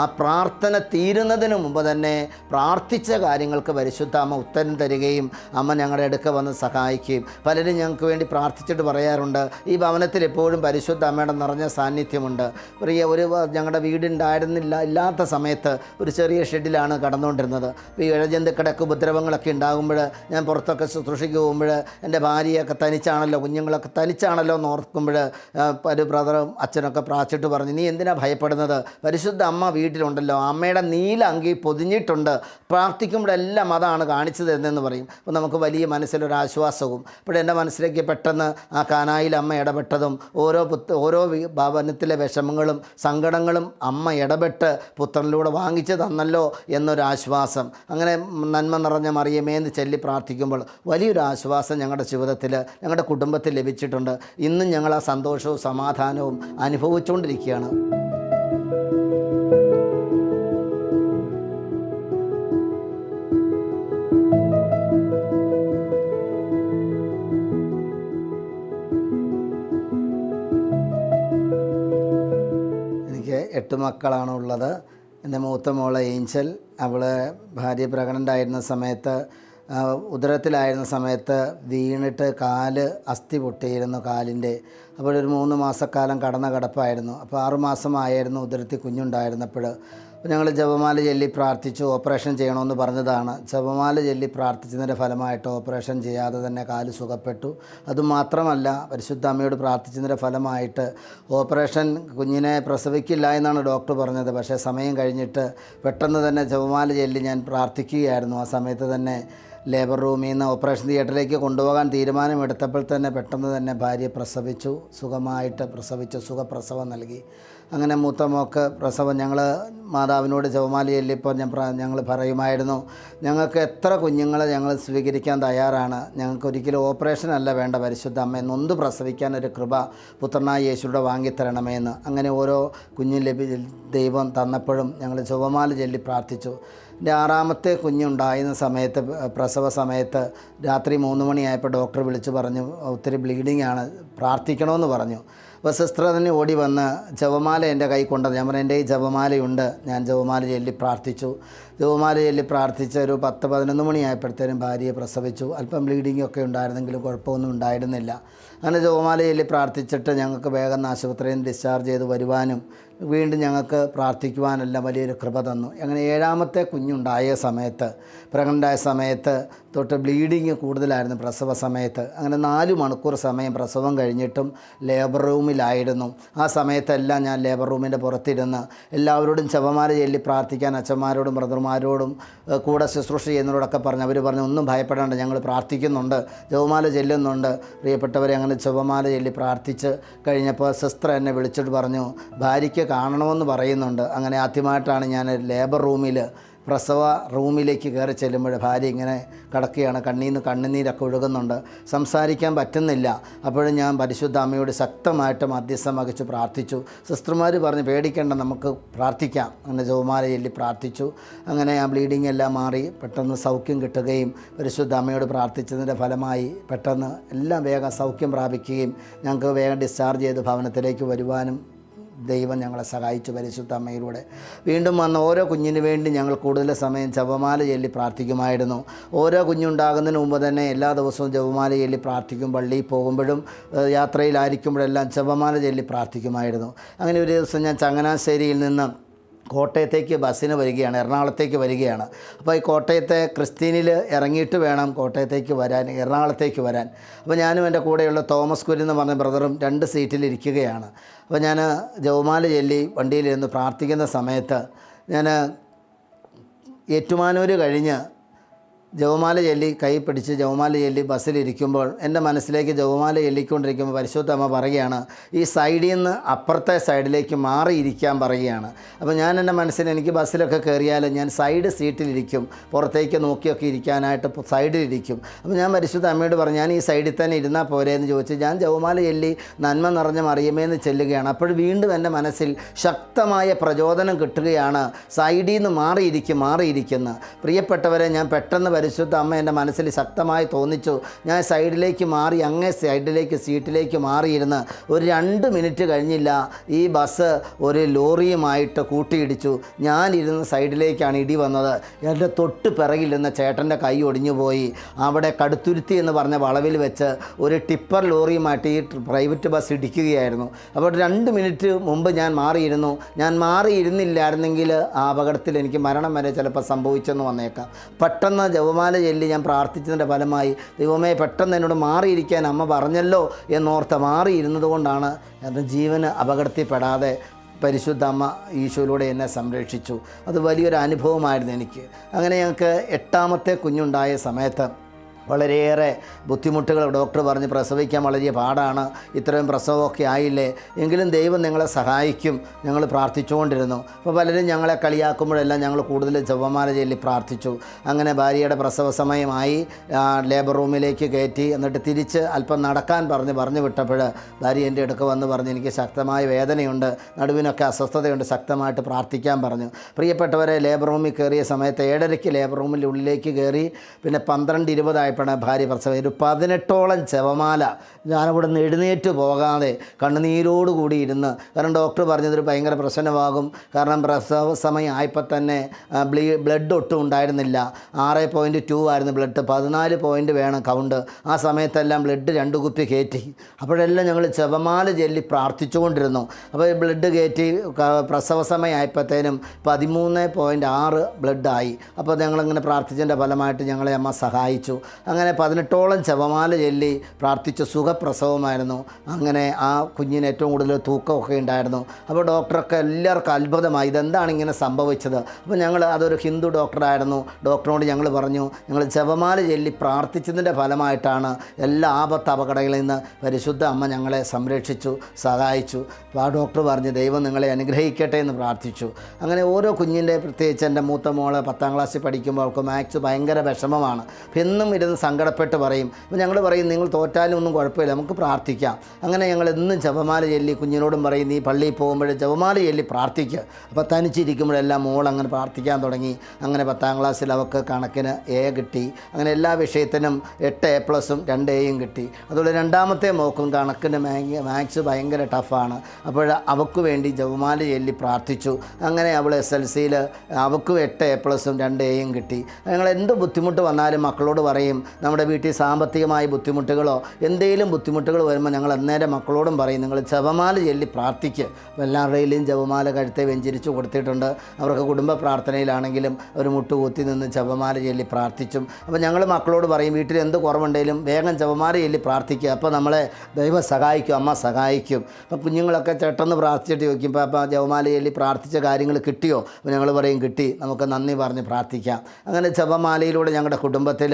ആ പ്രാർത്ഥന തീരുന്നതിന് മുമ്പ് തന്നെ പ്രാർത്ഥിച്ച കാര്യങ്ങൾക്ക് പരിശുദ്ധ അമ്മ ഉത്തരം തരികയും അമ്മ ഞങ്ങളുടെ അടുക്ക വന്ന് സഹായിക്കുകയും പലരും ഞങ്ങൾക്ക് വേണ്ടി പ്രാർത്ഥിച്ചിട്ട് പറയാറുണ്ട്, ഈ ഭവനത്തിൽ എപ്പോഴും പരിശുദ്ധ അമ്മയുടെ നിറഞ്ഞ സാന്നിധ്യമുണ്ട്. ഞങ്ങളുടെ ഇല്ലാത്ത സമയത്ത് ഒരു ചെറിയ ഷെഡിലാണ് കടന്നുകൊണ്ടിരുന്നത്. അപ്പോൾ ഈ ഇഴജന്തുക്കളുടെ ഉപദ്രവങ്ങളൊക്കെ ഉണ്ടാകുമ്പോൾ ഞാൻ പുറത്തൊക്കെ ശുശ്രൂഷയ്ക്ക് പോകുമ്പോൾ എൻ്റെ ഭാര്യയൊക്കെ തനിച്ചാണല്ലോ, കുഞ്ഞുങ്ങളൊക്കെ തനിച്ചാണല്ലോ എന്ന് ഓർക്കുമ്പോൾ ഒരു ബ്രദറും അച്ഛനൊക്കെ പ്രാർത്ഥിച്ചിട്ട് പറഞ്ഞു, നീ എന്തിനാണ് ഭയപ്പെടുന്നത്, പരിശുദ്ധ അമ്മ വീട്ടിലുണ്ടല്ലോ, അമ്മയുടെ നീല അങ്കി പൊതിഞ്ഞിട്ടുണ്ട്, പ്രാർത്ഥിക്കുമ്പോഴെല്ലാം അതാണ് കാണിച്ചു തരുന്നതെന്ന് പറയും. അപ്പോൾ നമുക്ക് വലിയ മനസ്സിലൊരാശ്വാസവും. അപ്പോൾ എൻ്റെ മനസ്സിലേക്ക് പെട്ടെന്ന് ആ കാനായിൽ അമ്മ ഇടപെട്ടതും ഓരോ ഭവനത്തിലെ വിഷമങ്ങളും സങ്കടങ്ങളും അമ്മ ഇടപെട്ട് പുത്രനിലൂടെ വാങ്ങിച്ചു തന്നല്ലോ എന്നൊരാശ്വാസം. അങ്ങനെ നന്മ നിറഞ്ഞ മറിയമേന്ന് ചൊല്ലി പ്രാർത്ഥിക്കുമ്പോൾ വലിയൊരു ആശ്വാസം ഞങ്ങളുടെ ജീവിതത്തിൽ ഞങ്ങളുടെ കുടുംബത്തിൽ ലഭിച്ചിട്ടുണ്ട്. ഇന്നും ഞങ്ങൾ ആ സന്തോഷവും സമാധാനവും അനുഭവിച്ചുകൊണ്ടിരിക്കുകയാണ്. എനിക്ക് 8 മക്കളാണുള്ളത്. എൻ്റെ മൂത്ത മോള് ഏഞ്ചൽ, അവൾ ഭാര്യ പ്രഗ്നൻ്റ് ആയിരുന്ന സമയത്ത് ഉദരത്തിലായിരുന്ന സമയത്ത് വീണിട്ട് കാല് അസ്ഥി പൊട്ടിയിരുന്നു കാലിൻ്റെ. അപ്പോൾ ഒരു 3 മാസക്കാലം കടന്ന കിടപ്പായിരുന്നു. അപ്പോൾ 6 മാസമായിരുന്നു ഉദരത്തിൽ കുഞ്ഞുണ്ടായിരുന്നപ്പോൾ. അപ്പോൾ ഞങ്ങൾ ജപമാല ചൊല്ലി പ്രാർത്ഥിച്ചു, ഓപ്പറേഷൻ ചെയ്യണമെന്ന് പറഞ്ഞതാണ്. ജപമാല ചൊല്ലി പ്രാർത്ഥിച്ചതിൻ്റെ ഫലമായിട്ട് ഓപ്പറേഷൻ ചെയ്യാതെ തന്നെ കാല് സുഖപ്പെട്ടു. അതുമാത്രമല്ല, പരിശുദ്ധ അമ്മയോട് പ്രാർത്ഥിച്ചതിൻ്റെ ഫലമായിട്ട് ഓപ്പറേഷൻ കുഞ്ഞിനെ പ്രസവിക്കില്ല എന്നാണ് ഡോക്ടർ പറഞ്ഞത്. പക്ഷേ സമയം കഴിഞ്ഞിട്ട് പെട്ടെന്ന് തന്നെ ജപമാല ചൊല്ലി ഞാൻ പ്രാർത്ഥിക്കുകയായിരുന്നു. ആ സമയത്ത് തന്നെ ലേബർ റൂമിൽ നിന്ന് ഓപ്പറേഷൻ തിയേറ്ററിലേക്ക് കൊണ്ടുപോകാൻ തീരുമാനമെടുത്തപ്പോൾ തന്നെ പെട്ടെന്ന് തന്നെ ഭാര്യ പ്രസവിച്ചു, സുഖമായിട്ട് പ്രസവിച്ചു, സുഖപ്രസവം നൽകി. അങ്ങനെ മൂത്ത മോക്ക് പ്രസവം ഞങ്ങൾ മാതാവിനോട് ജപമാല ചൊല്ലിയപ്പോൾ ഞങ്ങൾ പറയുമായിരുന്നു, ഞങ്ങൾക്ക് എത്ര കുഞ്ഞുങ്ങളെ ഞങ്ങൾ സ്വീകരിക്കാൻ തയ്യാറാണ്, ഞങ്ങൾക്ക് ഒരിക്കലും ഓപ്പറേഷൻ അല്ല വേണ്ട, പരിശുദ്ധ അമ്മ നൊന്ത് പ്രസവിക്കാൻ ഒരു കൃപ പുത്രനായ യേശുവിടെ വാങ്ങിത്തരണമേന്ന്. അങ്ങനെ ഓരോ കുഞ്ഞും ദൈവം തന്നപ്പോഴും ഞങ്ങൾ ജപമാല ചൊല്ലി പ്രാർത്ഥിച്ചു. എൻ്റെ 6ാമത്തെ കുഞ്ഞുണ്ടായിരുന്ന സമയത്ത്, പ്രസവ സമയത്ത് രാത്രി 3 മണിയായപ്പോൾ ഡോക്ടർ വിളിച്ചു പറഞ്ഞു, ഒത്തിരി ബ്ലീഡിങ് ആണ്, പ്രാർത്ഥിക്കണമെന്ന് പറഞ്ഞു. അപ്പോൾ സിസ്റ്റർ തന്നെ ഓടി വന്ന് ജപമാല എൻ്റെ കൈ കൊണ്ടത്. ഞാൻ പറഞ്ഞു, എൻ്റെ ഈ ജപമാലയുണ്ട്, ഞാൻ ജപമാല ചൊല്ലി പ്രാർത്ഥിച്ചു. ജപമാല ചൊല്ലി പ്രാർത്ഥിച്ച് ഒരു 10-11 മണിയായപ്പോഴത്തേനും ഭാര്യയെ പ്രസവിച്ചു. അല്പം ബ്ലീഡിംഗ് ഒക്കെ ഉണ്ടായിരുന്നെങ്കിലും കുഴപ്പമൊന്നും ഉണ്ടായിരുന്നില്ല. അങ്ങനെ ജപമാല ചൊല്ലി പ്രാർത്ഥിച്ചിട്ട് ഞങ്ങൾക്ക് വേഗം ആശുപത്രിയിൽ നിന്ന് ഡിസ്ചാർജ് ചെയ്ത് വരുവാനും വീണ്ടും ഞങ്ങൾക്ക് പ്രാർത്ഥിക്കുവാനെല്ലാം വലിയൊരു കൃപ തന്നു. അങ്ങനെ 7ാമത്തെ കുഞ്ഞുണ്ടായ സമയത്ത്, പ്രഗ്നൻ്റായ സമയത്ത് തൊട്ട് ബ്ലീഡിങ് കൂടുതലായിരുന്നു പ്രസവ സമയത്ത്. അങ്ങനെ 4 മണിക്കൂർ സമയം പ്രസവം കഴിഞ്ഞിട്ടും ലേബർ റൂമിലായിരുന്നു. ആ സമയത്തെല്ലാം ഞാൻ ലേബർ റൂമിൻ്റെ പുറത്തിരുന്ന് എല്ലാവരോടും ജപമാല ചൊല്ലി പ്രാർത്ഥിക്കാൻ അച്ഛന്മാരോടും ബ്രദർമാരോടും കൂടെ ശുശ്രൂഷ ചെയ്യുന്നവരോടൊക്കെ പറഞ്ഞു. അവർ പറഞ്ഞു, ഒന്നും ഭയപ്പെടേണ്ട, ഞങ്ങൾ പ്രാർത്ഥിക്കുന്നുണ്ട്, ജപമാല ചെല്ലുന്നുണ്ട്. പ്രിയപ്പെട്ടവരെ, അങ്ങനെ ജപമാല ചൊല്ലി പ്രാർത്ഥിച്ച് കഴിഞ്ഞപ്പോൾ സിസ്റ്റർ എന്നെ വിളിച്ചിട്ട് പറഞ്ഞു, ഭാര്യയ്ക്ക് കാണണമെന്ന് പറയുന്നുണ്ട്. അങ്ങനെ ആദ്യമായിട്ടാണ് ഞാൻ ലേബർ റൂമിൽ, പ്രസവ റൂമിലേക്ക് കയറി ചെല്ലുമ്പോൾ ഭാര്യ ഇങ്ങനെ കിടക്കുകയാണ്. കണ്ണീന്ന് കണ്ണുനീരൊക്കെ ഒഴുകുന്നുണ്ട്, സംസാരിക്കാൻ പറ്റുന്നില്ല. അപ്പോഴും ഞാൻ പരിശുദ്ധ അമ്മയോട് ശക്തമായിട്ട് മധ്യസ്ഥം വഹിച്ച് പ്രാർത്ഥിച്ചു. സിസ്റ്റർമാർ പറഞ്ഞ്, പേടിക്കേണ്ട, നമുക്ക് പ്രാർത്ഥിക്കാം. അങ്ങനെ ജപമാല ചൊല്ലി പ്രാർത്ഥിച്ചു. അങ്ങനെ ആ ബ്ലീഡിങ് എല്ലാം മാറി പെട്ടെന്ന് സൗഖ്യം കിട്ടുകയും പരിശുദ്ധ അമ്മയോട് പ്രാർത്ഥിച്ചതിൻ്റെ ഫലമായി പെട്ടെന്ന് എല്ലാം വേഗം സൗഖ്യം പ്രാപിക്കുകയും ഞങ്ങൾക്ക് വേഗം ഡിസ്ചാർജ് ചെയ്ത് ഭവനത്തിലേക്ക് വരുവാനും ദൈവം ഞങ്ങളെ സഹായിച്ചു പരിശുദ്ധ അമ്മയിലൂടെ. വീണ്ടും വന്ന ഓരോ കുഞ്ഞിന് വേണ്ടി ഞങ്ങൾ കൂടുതൽ സമയം ജപമാല ചൊല്ലി പ്രാർത്ഥിക്കുമായിരുന്നു. ഓരോ കുഞ്ഞുണ്ടാകുന്നതിന് മുമ്പ് തന്നെ എല്ലാ ദിവസവും ജപമാല ചൊല്ലി പ്രാർത്ഥിക്കും. പള്ളിയിൽ പോകുമ്പോഴും യാത്രയിലായിരിക്കുമ്പോഴെല്ലാം ജപമാല ചൊല്ലി പ്രാർത്ഥിക്കുമായിരുന്നു. അങ്ങനെ ഒരു ദിവസം ഞാൻ ചങ്ങനാശ്ശേരിയിൽ നിന്ന് കോട്ടയത്തേക്ക് ബസ്സിന് വരികയാണ്, എറണാകുളത്തേക്ക് വരികയാണ്. അപ്പോൾ ഈ കോട്ടയത്തെ ക്രിസ്ത്യനിൽ ഇറങ്ങിയിട്ട് വേണം കോട്ടയത്തേക്ക് വരാൻ, എറണാകുളത്തേക്ക് വരാൻ. അപ്പോൾ ഞാനും എൻ്റെ കൂടെയുള്ള തോമസ് കുര്യൻ എന്ന് പറഞ്ഞ ബ്രദറും 2 സീറ്റിലിരിക്കുകയാണ്. അപ്പോൾ ഞാൻ ജപമാല ചൊല്ലി വണ്ടിയിലിരുന്ന് പ്രാർത്ഥിക്കുന്ന സമയത്ത് ഞാൻ ഏറ്റുമാനൂർ കഴിഞ്ഞ് ജപമാല ചൊല്ലി കൈ പിടിച്ച് ജപമാല ചൊല്ലി ബസ്സിലിരിക്കുമ്പോൾ എൻ്റെ മനസ്സിലേക്ക് ജപമാല ചൊല്ലിക്കൊണ്ടിരിക്കുമ്പോൾ പരിശുദ്ധ അമ്മ പറയുകയാണ്, ഈ സൈഡിൽ നിന്ന് അപ്പുറത്തെ സൈഡിലേക്ക് മാറിയിരിക്കാൻ പറയുകയാണ്. അപ്പോൾ ഞാൻ എൻ്റെ മനസ്സിൽ, എനിക്ക് ബസ്സിലൊക്കെ കയറിയാലും ഞാൻ സൈഡ് സീറ്റിലിരിക്കും, പുറത്തേക്ക് നോക്കിയൊക്കെ ഇരിക്കാനായിട്ട് സൈഡിലിരിക്കും. അപ്പോൾ ഞാൻ പരിശുദ്ധ അമ്മയോട് പറഞ്ഞു, ഞാൻ ഈ സൈഡിൽ തന്നെ ഇരുന്നാൽ പോരെ എന്ന് ചോദിച്ചു. ഞാൻ ജപമാല ചൊല്ലി നന്മ നിറഞ്ഞ മറിയമേന്ന് ചെല്ലുകയാണ്. അപ്പോൾ വീണ്ടും എൻ്റെ മനസ്സിൽ ശക്തമായ പ്രചോദനം കിട്ടുകയാണ്, സൈഡിൽ നിന്ന് മാറിയിരിക്കുന്നു. പ്രിയപ്പെട്ടവരെ, ഞാൻ പെട്ടെന്ന് പരിശുദ്ധ അമ്മ എൻ്റെ മനസ്സിൽ ശക്തമായി തോന്നിച്ചു. ഞാൻ സൈഡിലേക്ക് മാറി, അങ്ങേ സൈഡിലേക്ക് സീറ്റിലേക്ക് മാറിയിരുന്ന് ഒരു 2 മിനിറ്റ് കഴിഞ്ഞില്ല, ഈ ബസ് ഒരു ലോറിയുമായിട്ട് കൂട്ടിയിടിച്ചു. ഞാനിരുന്ന സൈഡിലേക്കാണ് ഇടി വന്നത്. എൻ്റെ തൊട്ട് പിറകിലിരുന്ന ചേട്ടൻ്റെ കൈ ഒടിഞ്ഞു പോയി. അവിടെ കടുത്തുരുത്തി എന്ന് പറഞ്ഞ വളവിൽ വെച്ച് ഒരു ടിപ്പർ ലോറിയുമായിട്ട് ഈ പ്രൈവറ്റ് ബസ് ഇടിക്കുകയായിരുന്നു. അപ്പോൾ 2 മിനിറ്റ് മുമ്പ് ഞാൻ മാറിയിരുന്നു. ഞാൻ മാറിയിരുന്നില്ലായിരുന്നെങ്കിൽ ആ അപകടത്തിൽ എനിക്ക് മരണം വരെ ചിലപ്പോൾ സംഭവിച്ചെന്ന് വന്നേക്കാം. പെട്ടെന്ന് ജപമാല ചൊല്ലി ഞാൻ പ്രാർത്ഥിച്ചതിൻ്റെ ഫലമായി ദൈവമേ, പെട്ടെന്ന് എന്നോട് മാറിയിരിക്കാൻ അമ്മ പറഞ്ഞല്ലോ എന്നോർത്ത് മാറിയിരുന്നത് കൊണ്ടാണ് എൻ്റെ ജീവന് അപകടത്തിൽപ്പെടാതെ പരിശുദ്ധ അമ്മ ഈശോയിലൂടെ എന്നെ സംരക്ഷിച്ചു. അത് വലിയൊരു അനുഭവമായിരുന്നു എനിക്ക്. അങ്ങനെ ഞങ്ങൾക്ക് 8ാമത്തെ കുഞ്ഞുണ്ടായ സമയത്ത് വളരെയേറെ ബുദ്ധിമുട്ടുകൾ, ഡോക്ടർ പറഞ്ഞ് പ്രസവിക്കാൻ വളരെ പാടാണ്, ഇത്രയും പ്രസവമൊക്കെ ആയില്ലേ, എങ്കിലും ദൈവം നിങ്ങളെ സഹായിക്കും, ഞങ്ങൾ പ്രാർത്ഥിച്ചുകൊണ്ടിരുന്നു. അപ്പോൾ പലരും ഞങ്ങളെ കളിയാക്കുമ്പോഴെല്ലാം ഞങ്ങൾ കൂടുതൽ ജപമാല ചൊല്ലി പ്രാർത്ഥിച്ചു. അങ്ങനെ ഭാര്യയുടെ പ്രസവ സമയമായി, ലേബർ റൂമിലേക്ക് കയറ്റി. എന്നിട്ട് തിരിച്ച് അല്പം നടക്കാൻ പറഞ്ഞു വിട്ടപ്പോൾ ഭാര്യ എൻ്റെ അടുക്ക് വന്ന് പറഞ്ഞു, എനിക്ക് ശക്തമായ വേദനയുണ്ട്, നടുവിനൊക്കെ അസ്വസ്ഥതയുണ്ട്, ശക്തമായിട്ട് പ്രാർത്ഥിക്കാൻ പറഞ്ഞു. പ്രിയപ്പെട്ടവരെ, ലേബർ റൂമിൽ കയറിയ സമയത്ത് 7:30 ലേബർ റൂമിൻ്റെ ഉള്ളിലേക്ക് കയറി. പിന്നെ 12:20 ഭാര്യ പ്രസവം. ഒരു 18ഓളം ജപമാല ഞാനവിടെ നിന്ന് എഴുന്നേറ്റ് പോകാതെ കണ്ണുനീരോടുകൂടി ഇരുന്ന്, കാരണം ഡോക്ടർ പറഞ്ഞതൊരു ഭയങ്കര പ്രശ്നമാകും. കാരണം പ്രസവ സമയം ആയപ്പോൾ തന്നെ ബ്ലഡ് ഒട്ടും ഉണ്ടായിരുന്നില്ല. 6.2 ആയിരുന്നു ബ്ലഡ്, 14 പോയിൻ്റ് വേണം കൗണ്ട്. ആ സമയത്തെല്ലാം ബ്ലഡ് 2 കുപ്പി കയറ്റി. അപ്പോഴെല്ലാം ഞങ്ങൾ ജപമാല ചൊല്ലി പ്രാർത്ഥിച്ചുകൊണ്ടിരുന്നു. അപ്പോൾ ബ്ലഡ് കയറ്റി പ്രസവ സമയം ആയപ്പോഴത്തേനും 13.6 ബ്ലഡായി. അപ്പോൾ ഞങ്ങളിങ്ങനെ പ്രാർത്ഥിച്ചതിൻ്റെ ഫലമായിട്ട് ഞങ്ങളെ അമ്മ സഹായിച്ചു. അങ്ങനെ 18ഓളം ജപമാല ചൊല്ലി പ്രാർത്ഥിച്ച് സുഖപ്രസവമായിരുന്നു. അങ്ങനെ ആ കുഞ്ഞിന് ഏറ്റവും കൂടുതൽ തൂക്കമൊക്കെ ഉണ്ടായിരുന്നു. അപ്പോൾ ഡോക്ടറൊക്കെ എല്ലാവർക്കും അത്ഭുതമായി, ഇതെന്താണ് ഇങ്ങനെ സംഭവിച്ചത്. അപ്പോൾ ഞങ്ങൾ, അതൊരു ഹിന്ദു ഡോക്ടറായിരുന്നു, ഡോക്ടറിനോട് ഞങ്ങൾ പറഞ്ഞു, ഞങ്ങൾ ജപമാല ചൊല്ലി പ്രാർത്ഥിച്ചതിൻ്റെ ഫലമായിട്ടാണ് എല്ലാ അപകടങ്ങളിൽ നിന്ന് പരിശുദ്ധ അമ്മ ഞങ്ങളെ സംരക്ഷിച്ചു, സഹായിച്ചു. അപ്പോൾ ആ ഡോക്ടർ പറഞ്ഞു, ദൈവം നിങ്ങളെ അനുഗ്രഹിക്കട്ടെ എന്ന് പ്രാർത്ഥിച്ചു. അങ്ങനെ ഓരോ കുഞ്ഞിൻ്റെ, പ്രത്യേകിച്ച് എൻ്റെ മൂത്ത മോള് 10ാം ക്ലാസ്സിൽ പഠിക്കുമ്പോൾ അവൾക്ക് മാത്സ് ഭയങ്കര വിഷമമാണ്. എന്നും ഇരുന്ന് നിന്ന് സങ്കടപ്പെട്ട് പറയും. അപ്പോൾ ഞങ്ങൾ പറയും നിങ്ങൾ തോറ്റാലും ഒന്നും കുഴപ്പമില്ല, നമുക്ക് പ്രാർത്ഥിക്കാം. അങ്ങനെ ഞങ്ങൾ എന്നും ജപമാല ചൊല്ലി കുഞ്ഞിനോടും പറയും നീ പള്ളിയിൽ പോകുമ്പോൾ ജപമാല ചൊല്ലി പ്രാർത്ഥിക്കുക. അപ്പോൾ തനിച്ചിരിക്കുമ്പോഴെല്ലാം മോൾ അങ്ങനെ പ്രാർത്ഥിക്കാൻ തുടങ്ങി. അങ്ങനെ 10ാം ക്ലാസ്സിൽ അവൾക്ക് കണക്കിന് എ കിട്ടി. അങ്ങനെ എല്ലാ വിഷയത്തിനും 8 A+ഉം 2 Aയും കിട്ടി. അതുപോലെ രണ്ടാമത്തെ മോക്കും കണക്കിന് മാത്സ് ഭയങ്കര ടഫാണ്. അപ്പോൾ അവൾക്ക് വേണ്ടി ജപമാല ചൊല്ലി പ്രാർത്ഥിച്ചു. അങ്ങനെ അവൾ SLCയിൽ അവൾക്കും 8 A+ഉം 2 Aയും കിട്ടി. ഞങ്ങൾ എന്ത് ബുദ്ധിമുട്ട് വന്നാലും മക്കളോട് പറയും, നമ്മുടെ വീട്ടിൽ സാമ്പത്തികമായ ബുദ്ധിമുട്ടുകളോ എന്തെങ്കിലും ബുദ്ധിമുട്ടുകൾ വരുമ്പോൾ ഞങ്ങൾ അന്നേരം മക്കളോടും പറയും നിങ്ങൾ ജപമാല ചൊല്ലി പ്രാർത്ഥിക്കുക. അപ്പോൾ എല്ലാവരുടെയും ജപമാല കഴുത്തെ വെഞ്ചരിച്ച് കൊടുത്തിട്ടുണ്ട്. അവർക്ക് കുടുംബ പ്രാർത്ഥനയിലാണെങ്കിലും ഒരു മുട്ടുകൂത്തി നിന്ന് ജപമാല ചൊല്ലി പ്രാർത്ഥിച്ചും. അപ്പോൾ ഞങ്ങൾ മക്കളോട് പറയും വീട്ടിൽ എന്ത് കുറവുണ്ടെങ്കിലും വേഗം ജപമാല ചൊല്ലി പ്രാർത്ഥിക്കുക, അപ്പോൾ നമ്മളെ ദൈവം സഹായിക്കും, അമ്മ സഹായിക്കും. അപ്പോൾ കുഞ്ഞുങ്ങളൊക്കെ പെട്ടെന്ന് പ്രാർത്ഥിച്ചിട്ട് ചോദിക്കും അപ്പോൾ ജപമാല ചൊല്ലി പ്രാർത്ഥിച്ച കാര്യങ്ങൾ കിട്ടിയോ? അപ്പോൾ ഞങ്ങൾ പറയും കിട്ടി, നമുക്ക് നന്ദി പറഞ്ഞ് പ്രാർത്ഥിക്കാം. അങ്ങനെ ജപമാലയിലൂടെ ഞങ്ങളുടെ കുടുംബത്തിൽ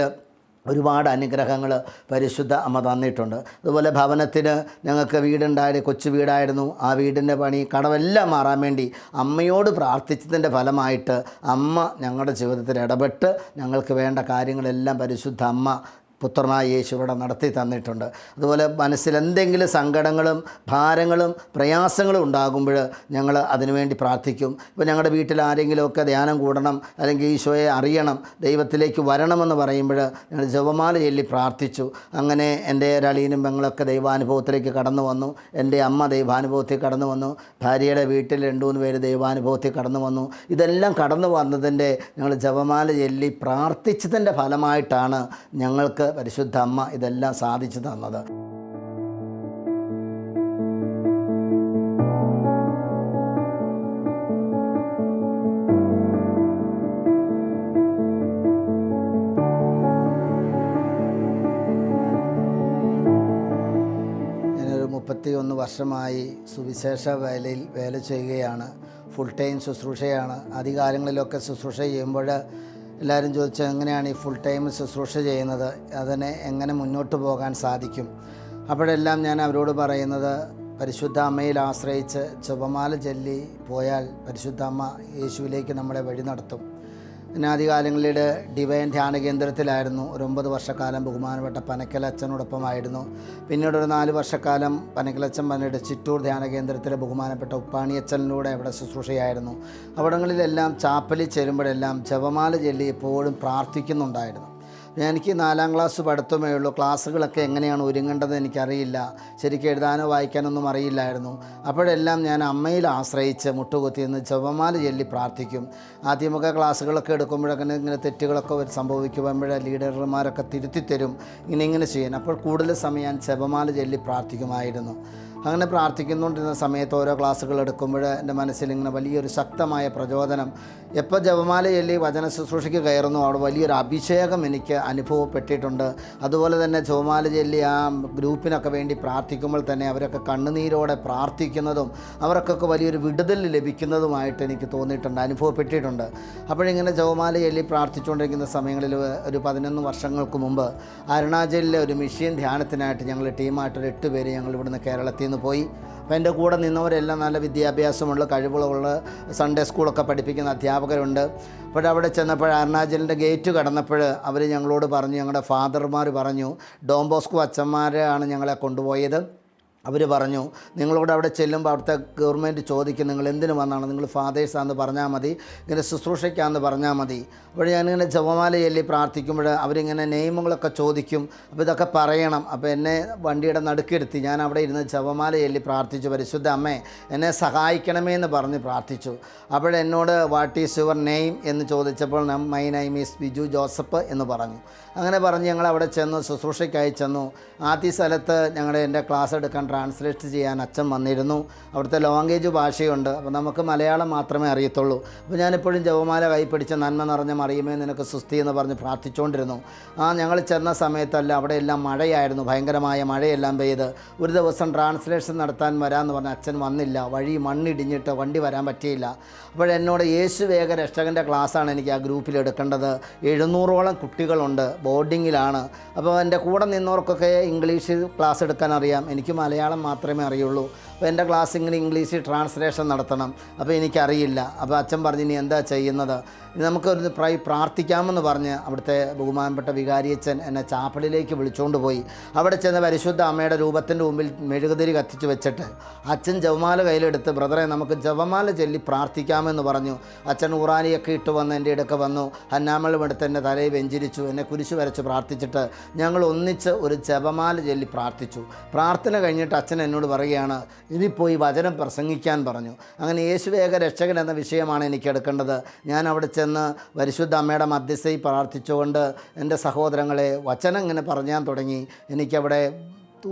ഒരുപാട് അനുഗ്രഹങ്ങൾ പരിശുദ്ധ അമ്മ തന്നിട്ടുണ്ട്. അതുപോലെ ഭവനത്തിന് ഞങ്ങൾക്ക് വീടുണ്ടായ കൊച്ചു വീടായിരുന്നു. ആ വീടിൻ്റെ പണി കടമെല്ലാം മാറാൻ വേണ്ടി അമ്മയോട് പ്രാർത്ഥിച്ചതിൻ്റെ ഫലമായിട്ട് അമ്മ ഞങ്ങളുടെ ജീവിതത്തിൽ ഇടപെട്ട് ഞങ്ങൾക്ക് വേണ്ട കാര്യങ്ങളെല്ലാം പരിശുദ്ധ അമ്മ പുത്രനായ യേശു ഇവിടെ നടത്തി തന്നിട്ടുണ്ട്. അതുപോലെ മനസ്സിൽ എന്തെങ്കിലും സങ്കടങ്ങളും ഭാരങ്ങളും പ്രയാസങ്ങളും ഉണ്ടാകുമ്പോൾ ഞങ്ങൾ അതിനുവേണ്ടി പ്രാർത്ഥിക്കും. ഇപ്പോൾ ഞങ്ങളുടെ വീട്ടിൽ ആരെങ്കിലുമൊക്കെ ധ്യാനം കൂടണം അല്ലെങ്കിൽ ഈശോയെ അറിയണം, ദൈവത്തിലേക്ക് വരണമെന്ന് പറയുമ്പോൾ ഞങ്ങൾ ജപമാല ചൊല്ലി പ്രാർത്ഥിച്ചു. അങ്ങനെ എൻ്റെ ഒരളിയനും പെങ്ങളൊക്കെ ദൈവാനുഭവത്തിലേക്ക് കടന്നു വന്നു. എൻ്റെ അമ്മ ദൈവാനുഭവത്തിൽ കടന്നു വന്നു. ഭാര്യയുടെ വീട്ടിൽ 2-3 പേര് ദൈവാനുഭവത്തിൽ കടന്നു വന്നു. ഇതെല്ലാം കടന്നു വന്നതിൻ്റെ ഞങ്ങൾ ജപമാല ചൊല്ലി പ്രാർത്ഥിച്ചതിൻ്റെ ഫലമായിട്ടാണ് ഞങ്ങൾക്ക് പരിശുദ്ധ അമ്മ ഇതെല്ലാം സാധിച്ചു തന്നത്. ഞാനൊരു 31 വർഷമായി സുവിശേഷ വേല ചെയ്യുകയാണ്. ഫുൾ ടൈം ശുശ്രൂഷയാണ്. ആദ്യകാലങ്ങളിലൊക്കെ ശുശ്രൂഷ ചെയ്യുമ്പോൾ എല്ലാവരും ചോദിച്ചാൽ എങ്ങനെയാണ് ഈ ഫുൾ ടൈം ശുശ്രൂഷ ചെയ്യുന്നത്, അതിനെ എങ്ങനെ മുന്നോട്ട് പോകാൻ സാധിക്കും? അപ്പോഴെല്ലാം ഞാൻ അവരോട് പറയുന്നത് പരിശുദ്ധ അമ്മയിൽ ആശ്രയിച്ച് ജപമാല ചൊല്ലി പോയാൽ പരിശുദ്ധ അമ്മ യേശുവിലേക്ക് നമ്മളെ വഴി നടത്തും. പിന്നെ ആദ്യകാലങ്ങളിൽ ഡിവൈൻ ധ്യാന കേന്ദ്രത്തിലായിരുന്നു. ഒരു 9 വർഷക്കാലം ബഹുമാനപ്പെട്ട പനക്കലച്ചനോടൊപ്പമായിരുന്നു. പിന്നീട് ഒരു 4 വർഷക്കാലം പനക്കലച്ചൻ പറഞ്ഞിട്ട് ചിറ്റൂർ ധ്യാന കേന്ദ്രത്തിലെ ബഹുമാനപ്പെട്ട ഉപ്പാണിയച്ചനിലൂടെ അവിടെ ശുശ്രൂഷയായിരുന്നു. അവിടങ്ങളിലെല്ലാം ചാപ്പലിൽ ചേരുമ്പോഴെല്ലാം ജപമാല ചൊല്ലി എപ്പോഴും പ്രാർത്ഥിക്കുന്നുണ്ടായിരുന്നു. എനിക്ക് 4ാം ക്ലാസ് പഠിത്തമേ ഉള്ളൂ. ക്ലാസ്സുകളൊക്കെ എങ്ങനെയാണ് ഒരുങ്ങേണ്ടത് എനിക്കറിയില്ല. ശരിക്കും എഴുതാനോ വായിക്കാനൊന്നും അറിയില്ലായിരുന്നു. അപ്പോഴെല്ലാം ഞാൻ അമ്മയിൽ ആശ്രയിച്ച് മുട്ടുകുത്തി നിന്ന് ജപമാല ചൊല്ലി പ്രാർത്ഥിക്കും. ആദ്യമൊക്കെ ക്ലാസ്സുകളൊക്കെ എടുക്കുമ്പോഴൊക്കെ ഇങ്ങനെ തെറ്റുകളൊക്കെ സംഭവിക്കുമ്പോഴേ ലീഡർമാരൊക്കെ തിരുത്തിത്തരും, ഇങ്ങനെ ചെയ്യാൻ. അപ്പോൾ കൂടുതൽ സമയം ഞാൻ ജപമാല ചൊല്ലി പ്രാർത്ഥിക്കുമായിരുന്നു. അങ്ങനെ പ്രാർത്ഥിക്കുന്നുണ്ടിരുന്ന സമയത്ത് ഓരോ ക്ലാസ്സുകൾ എടുക്കുമ്പോൾ എൻ്റെ മനസ്സിലിങ്ങനെ വലിയൊരു ശക്തമായ പ്രചോദനം. എപ്പോൾ ജപമാല ചൊല്ലി വചന ശുശ്രൂഷയ്ക്ക് കയറുന്നു അവിടെ വലിയൊരു അഭിഷേകം എനിക്ക് അനുഭവപ്പെട്ടിട്ടുണ്ട്. അതുപോലെ തന്നെ ജപമാല ചൊല്ലി ആ ഗ്രൂപ്പിനൊക്കെ വേണ്ടി പ്രാർത്ഥിക്കുമ്പോൾ തന്നെ അവരൊക്കെ കണ്ണുനീരോടെ പ്രാർത്ഥിക്കുന്നതും അവർക്കൊക്കെ വലിയൊരു വിടുതൽ ലഭിക്കുന്നതുമായിട്ട് എനിക്ക് തോന്നിയിട്ടുണ്ട്, അനുഭവപ്പെട്ടിട്ടുണ്ട്. അപ്പോഴിങ്ങനെ ജപമാല ചൊല്ലി പ്രാർത്ഥിച്ചുകൊണ്ടിരിക്കുന്ന സമയങ്ങളിൽ ഒരു 11 വർഷങ്ങൾക്ക് മുമ്പ് അരുണാചലിലെ ഒരു മിഷൻ ധ്യാനത്തിനായിട്ട് ഞങ്ങൾ ടീമായിട്ടൊരു 8 പേര് ഞങ്ങൾ ഇവിടുന്ന് കേരളത്തിൽ നിന്ന് പോയി. അപ്പോൾ എൻ്റെ കൂടെ നിന്നവരെല്ലാം നല്ല വിദ്യാഭ്യാസമുള്ള കഴിവുകളുള്ള സൺഡേ സ്കൂളൊക്കെ പഠിപ്പിക്കുന്ന അധ്യാപകരുണ്ട്. അപ്പോഴവിടെ ചെന്നപ്പോൾ അരുണാചലിൻ്റെ ഗേറ്റ് കടന്നപ്പോൾ അവർ ഞങ്ങളോട് പറഞ്ഞു, ഞങ്ങളുടെ ഫാദർമാർ പറഞ്ഞു, ഡോൺ ബോസ്കോ അച്ഛന്മാരാണ് ഞങ്ങളെ കൊണ്ടുപോയത്. അവർ പറഞ്ഞു നിങ്ങളോട് അവിടെ ചെല്ലുമ്പോൾ അവിടുത്തെ ഗവൺമെൻറ് ചോദിക്കും നിങ്ങൾ എന്തിനു വന്നാണ്, നിങ്ങൾ ഫാദേഴ്സാന്ന് പറഞ്ഞാൽ മതി, ഇങ്ങനെ ശുശ്രൂഷയ്ക്കാന്ന് പറഞ്ഞാൽ മതി. അപ്പോൾ ഞാനിങ്ങനെ ജപമാല ചൊല്ലി പ്രാർത്ഥിക്കുമ്പോൾ അവരിങ്ങനെ നെയിമുകളൊക്കെ ചോദിക്കും. അപ്പോൾ ഇതൊക്കെ പറയണം. അപ്പോൾ എന്നെ വണ്ടിയുടെ നടുക്കെടുത്തി ഞാൻ അവിടെ ഇരുന്ന് ജപമാല ചൊല്ലി പ്രാർത്ഥിച്ചു. പരിശുദ്ധ അമ്മേ എന്നെ സഹായിക്കണമേ എന്ന് പറഞ്ഞ് പ്രാർത്ഥിച്ചു. അപ്പോഴെന്നോട് വാട്ട് ഈസ് യുവർ നെയിം എന്ന് ചോദിച്ചപ്പോൾ my name is Biju Joseph എന്ന് പറഞ്ഞു. അങ്ങനെ പറഞ്ഞ് ഞങ്ങൾ അവിടെ ചെന്നു, ശുശ്രൂഷയ്ക്കായി ചെന്നു. ആദ്യ സ്ഥലത്ത് എൻ്റെ ക്ലാസ് എടുക്കാൻ ട്രാൻസ്ലേറ്റ് ചെയ്യാൻ അച്ഛൻ വന്നിരുന്നു. അവിടുത്തെ ലാംഗ്വേജ് ഭാഷയുണ്ട്. അപ്പോൾ നമുക്ക് മലയാളം മാത്രമേ അറിയത്തുള്ളൂ. അപ്പോൾ ഞാനെപ്പോഴും ജപമാല കൈപ്പിടിച്ച് നന്മ നിറഞ്ഞ മറിയുമേ നിനക്ക് സുസ്തി എന്ന് പറഞ്ഞ് പ്രാർത്ഥിച്ചുകൊണ്ടിരുന്നു. ഞങ്ങൾ ചെന്ന സമയത്തല്ല അവിടെ എല്ലാം മഴയായിരുന്നു, ഭയങ്കരമായ മഴയെല്ലാം പെയ്ത്. ഒരു ദിവസം ട്രാൻസ്ലേഷൻ നടത്താൻ വരാമെന്ന് പറഞ്ഞ അച്ഛൻ വന്നില്ല. വഴി മണ്ണിടിഞ്ഞിട്ട് വണ്ടി വരാൻ പറ്റിയില്ല. അപ്പോഴെന്നോട് യേശു വേഗ രക്ഷകൻ്റെ ക്ലാസ്സാണ് എനിക്ക് ആ ഗ്രൂപ്പിൽ എടുക്കേണ്ടത്. 700ഓളം കുട്ടികളുണ്ട്, ബോർഡിങ്ങിലാണ്. അപ്പോൾ എൻ്റെ കൂടെ നിന്നവർക്കൊക്കെ ഇംഗ്ലീഷ് ക്ലാസ് എടുക്കാൻ അറിയാം, എനിക്ക് മലയാളം മാത്രമേ അറിയുള്ളൂ. അപ്പോൾ എൻ്റെ ക്ലാസ് ഇങ്ങനെ ഇംഗ്ലീഷിൽ ട്രാൻസ്ലേഷൻ നടത്തണം. അപ്പോൾ എനിക്കറിയില്ല. അപ്പോൾ അച്ഛൻ പറഞ്ഞു ഇനി എന്താ ചെയ്യുന്നത്? ഇനി നമുക്കൊരു പ്രാർത്ഥിക്കാമെന്ന് പറഞ്ഞ് അവിടുത്തെ ബഹുമാനപ്പെട്ട വികാരിയച്ഛൻ എന്നെ ചാപ്പലിലേക്ക് വിളിച്ചുകൊണ്ട് പോയി. അവിടെ ചെന്ന് പരിശുദ്ധ അമ്മയുടെ രൂപത്തിൻ്റെ മുമ്പിൽ മെഴുകുതിരി കത്തിച്ച് വെച്ചിട്ട് അച്ഛൻ ജപമാല കയ്യിലെടുത്ത്, ബ്രദറെ നമുക്ക് ജപമാല ചൊല്ലി പ്രാർത്ഥിക്കാമെന്ന് പറഞ്ഞു. അച്ഛൻ ഖുറാനിയൊക്കെ ഇട്ട് വന്ന് എൻ്റെ ഇടയ്ക്ക് വന്നു. ഹന്നാമളും എടുത്ത് എൻ്റെ തലയിൽ വെഞ്ചിരിച്ചു, എന്നെ കുരിശ് വരച്ച് പ്രാർത്ഥിച്ചിട്ട് ഞങ്ങൾ ഒന്നിച്ച് ഒരു ജപമാല ചൊല്ലി പ്രാർത്ഥിച്ചു. പ്രാർത്ഥന കഴിഞ്ഞിട്ട് അച്ഛൻ എന്നോട് പറയുകയാണ്, ഇനി പോയി വചനം പ്രസംഗിക്കാൻ പറഞ്ഞു. അങ്ങനെ യേശുവേക രക്ഷകൻ എന്ന വിഷയമാണ് എനിക്ക് എടുക്കേണ്ടത്. ഞാൻ അവിടെ ചെന്ന് പരിശുദ്ധ അമ്മയുടെ മധ്യസ്ഥയിൽ പ്രാർത്ഥിച്ചുകൊണ്ട് എൻ്റെ സഹോദരങ്ങളെ വചനം ഇങ്ങനെ പറഞ്ഞാൻ തുടങ്ങി. എനിക്കവിടെ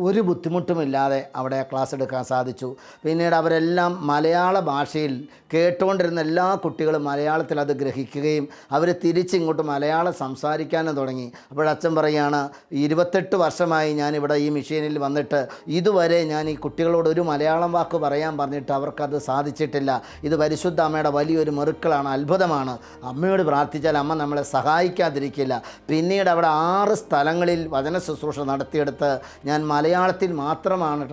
ഒരു ബുദ്ധിമുട്ടുമില്ലാതെ അവിടെ ക്ലാസ് എടുക്കാൻ സാധിച്ചു. പിന്നീട് അവരെല്ലാം മലയാള ഭാഷയിൽ കേട്ടുകൊണ്ടിരുന്ന എല്ലാ കുട്ടികളും മലയാളത്തിൽ അത് ഗ്രഹിക്കുകയും അവർ തിരിച്ചിങ്ങോട്ട് മലയാളം സംസാരിക്കാനും തുടങ്ങി. അപ്പോഴച്ഛൻ പറയുകയാണ്, 28 വർഷമായി ഞാനിവിടെ ഈ മെഷീനിൽ വന്നിട്ട് ഇതുവരെ ഞാൻ ഈ കുട്ടികളോട് ഒരു മലയാളം വാക്ക് പറയാൻ പറഞ്ഞിട്ട് അവർക്കത് സാധിച്ചിട്ടില്ല. ഇത് പരിശുദ്ധ അമ്മയുടെ വലിയൊരു മെറുക്കളാണ്, അത്ഭുതമാണ്. അമ്മയോട് പ്രാർത്ഥിച്ചാൽ അമ്മ നമ്മളെ സഹായിക്കാതിരിക്കില്ല. പിന്നീട് അവിടെ 6 സ്ഥലങ്ങളിൽ വചന ശുശ്രൂഷ നടത്തിയെടുത്ത് ഞാൻ മലയാളത്തിൽ മാത്രമാണ്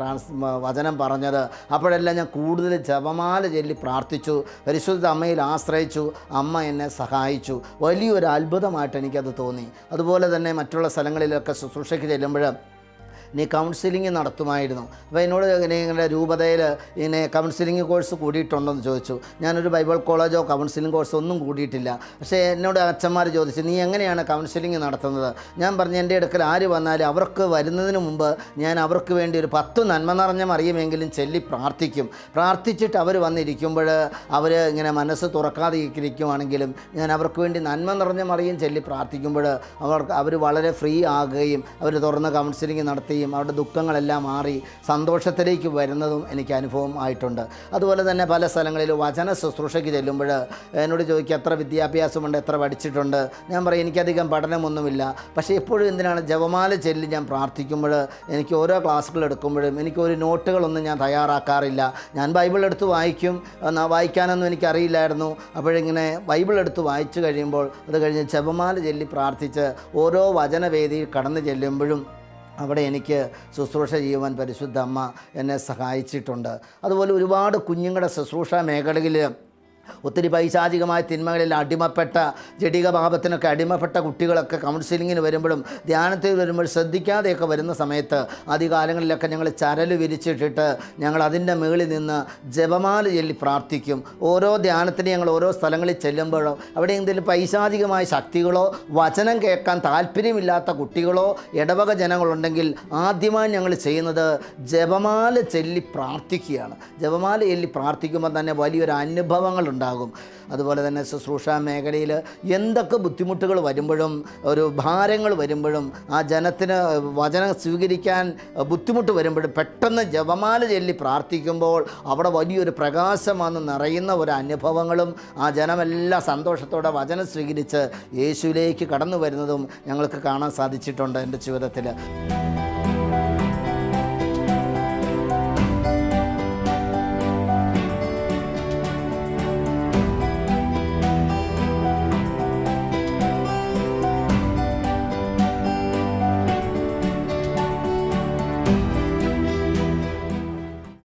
വചനം പറഞ്ഞത്. അപ്പോഴെല്ലാം ഞാൻ കൂടുതൽ ജപമാല ചൊല്ലി പ്രാർത്ഥിച്ചു, പരിശുദ്ധ അമ്മയിൽ ആശ്രയിച്ചു. അമ്മ എന്നെ സഹായിച്ചു. വലിയൊരു അത്ഭുതമായിട്ട് എനിക്കത് തോന്നി. അതുപോലെ തന്നെ മറ്റുള്ള സ്ഥലങ്ങളിലൊക്കെ ശുശ്രൂഷയ്ക്ക് ചെല്ലുമ്പോൾ ഇനി കൗൺസിലിംഗ് നടത്തുമായിരുന്നു. അപ്പോൾ എന്നോട് ഇങ്ങനെ രൂപതയിൽ ഇങ്ങനെ കൗൺസിലിംഗ് കോഴ്സ് കൂടിയിട്ടുണ്ടോയെന്ന് ചോദിച്ചു. ഞാനൊരു ബൈബിൾ കോളേജോ കൗൺസിലിംഗ് കോഴ്സോ ഒന്നും കൂടിയിട്ടില്ല. പക്ഷേ എന്നോട് അച്ഛന്മാർ ചോദിച്ചു, നീ എങ്ങനെയാണ് കൗൺസിലിംഗ് നടത്തുന്നത്? ഞാൻ പറഞ്ഞു, എൻ്റെ അടുക്കൽ ആര് വന്നാലും അവർക്ക് വരുന്നതിന് മുമ്പ് ഞാൻ അവർക്ക് വേണ്ടി ഒരു 10 നന്മ നിറഞ്ഞ മറിയുമെങ്കിലും ചൊല്ലി പ്രാർത്ഥിക്കും. പ്രാർത്ഥിച്ചിട്ട് അവർ വന്നിരിക്കുമ്പോൾ അവർ ഇങ്ങനെ മനസ്സ് തുറക്കാതെ ഇരിക്കുവാണെങ്കിലും ഞാൻ അവർക്ക് വേണ്ടി നന്മ നിറഞ്ഞ മറിയും ചൊല്ലി പ്രാർത്ഥിക്കുമ്പോൾ അവർ വളരെ ഫ്രീ ആകുകയും അവർ തുറന്ന് കൗൺസിലിംഗ് നടത്തി അവരുടെ ദുഃഖങ്ങളെല്ലാം മാറി സന്തോഷത്തിലേക്ക് വരുന്നതും എനിക്ക് അനുഭവം ആയിട്ടുണ്ട്. അതുപോലെ തന്നെ പല സ്ഥലങ്ങളിലും വചന ശുശ്രൂഷയ്ക്ക് ചെല്ലുമ്പോൾ എന്നോട് ചോദിക്കുക, എത്ര വിദ്യാഭ്യാസമുണ്ട്, എത്ര പഠിച്ചിട്ടുണ്ട്? ഞാൻ പറയും, എനിക്കധികം പഠനമൊന്നുമില്ല. പക്ഷേ എപ്പോഴും എന്തിനാണ് ജപമാല ചൊല്ലി ഞാൻ പ്രാർത്ഥിക്കുമ്പോൾ എനിക്ക് ഓരോ ക്ലാസ്സുകൾ എടുക്കുമ്പോഴും എനിക്കൊരു നോട്ടുകളൊന്നും ഞാൻ തയ്യാറാക്കാറില്ല. ഞാൻ ബൈബിൾ എടുത്ത് വായിക്കും, വായിക്കാനൊന്നും എനിക്കറിയില്ലായിരുന്നു. അപ്പോഴിങ്ങനെ ബൈബിൾ എടുത്ത് വായിച്ചു കഴിയുമ്പോൾ അത് കഴിഞ്ഞ് ജപമാല ചൊല്ലി പ്രാർത്ഥിച്ച് ഓരോ വചനവേദിയിൽ കടന്നു ചെല്ലുമ്പോഴും അവിടെ എനിക്ക് ശുശ്രൂഷ ചെയ്യുവാൻ പരിശുദ്ധ അമ്മ എന്നെ സഹായിച്ചിട്ടുണ്ട്. അതുപോലെ ഒരുപാട് കുഞ്ഞുങ്ങളുടെ ശുശ്രൂഷ മേഖലയിൽ ഒത്തിരി പൈശാചികമായ തിന്മകളിൽ അടിമപ്പെട്ട, ജഡിക പാപത്തിനൊക്കെ അടിമപ്പെട്ട കുട്ടികളൊക്കെ കൗൺസിലിങ്ങിന് വരുമ്പോഴും ധ്യാനത്തിൽ വരുമ്പോൾ ശ്രദ്ധിക്കാതെയൊക്കെ വരുന്ന സമയത്ത് ആദ്യകാലങ്ങളിലൊക്കെ ഞങ്ങൾ ചരല് വിരിച്ചിട്ടിട്ട് ഞങ്ങൾ അതിൻ്റെ മുകളിൽ നിന്ന് ജപമാല ചൊല്ലി പ്രാർത്ഥിക്കും. ഓരോ ധ്യാനത്തിന് ഞങ്ങൾ ഓരോ സ്ഥലങ്ങളിൽ ചെല്ലുമ്പോഴോ അവിടെ എന്തെങ്കിലും പൈശാചികമായ ശക്തികളോ വചനം കേൾക്കാൻ താല്പര്യമില്ലാത്ത കുട്ടികളോ ഇടവക ജനങ്ങളുണ്ടെങ്കിൽ ആദ്യമായി ഞങ്ങൾ ചെയ്യുന്നത് ജപമാല ചൊല്ലി പ്രാർത്ഥിക്കുകയാണ്. ജപമാല ചൊല്ലി പ്രാർത്ഥിക്കുമ്പോൾ തന്നെ വലിയൊരു അനുഭവങ്ങൾ ഉണ്ടാകും. അതുപോലെ തന്നെ ശുശ്രൂഷ മേഖലയിൽ എന്തൊക്കെ ബുദ്ധിമുട്ടുകൾ വരുമ്പോഴും ഒരു ഭാരങ്ങൾ വരുമ്പോഴും ആ ജനത്തിന് വചനം സ്വീകരിക്കാൻ ബുദ്ധിമുട്ട് വരുമ്പോഴും പെട്ടെന്ന് ജപമാല ചൊല്ലി പ്രാർത്ഥിക്കുമ്പോൾ അവിടെ വലിയൊരു പ്രകാശം വന്ന് നിറയുന്ന ഒരു അനുഭവങ്ങളും ആ ജനമെല്ലാം സന്തോഷത്തോടെ വചനം സ്വീകരിച്ച് യേശുവിലേക്ക് കടന്നു വരുന്നതും ഞങ്ങൾക്ക് കാണാൻ സാധിച്ചിട്ടുണ്ട് എൻ്റെ ജീവിതത്തിൽ.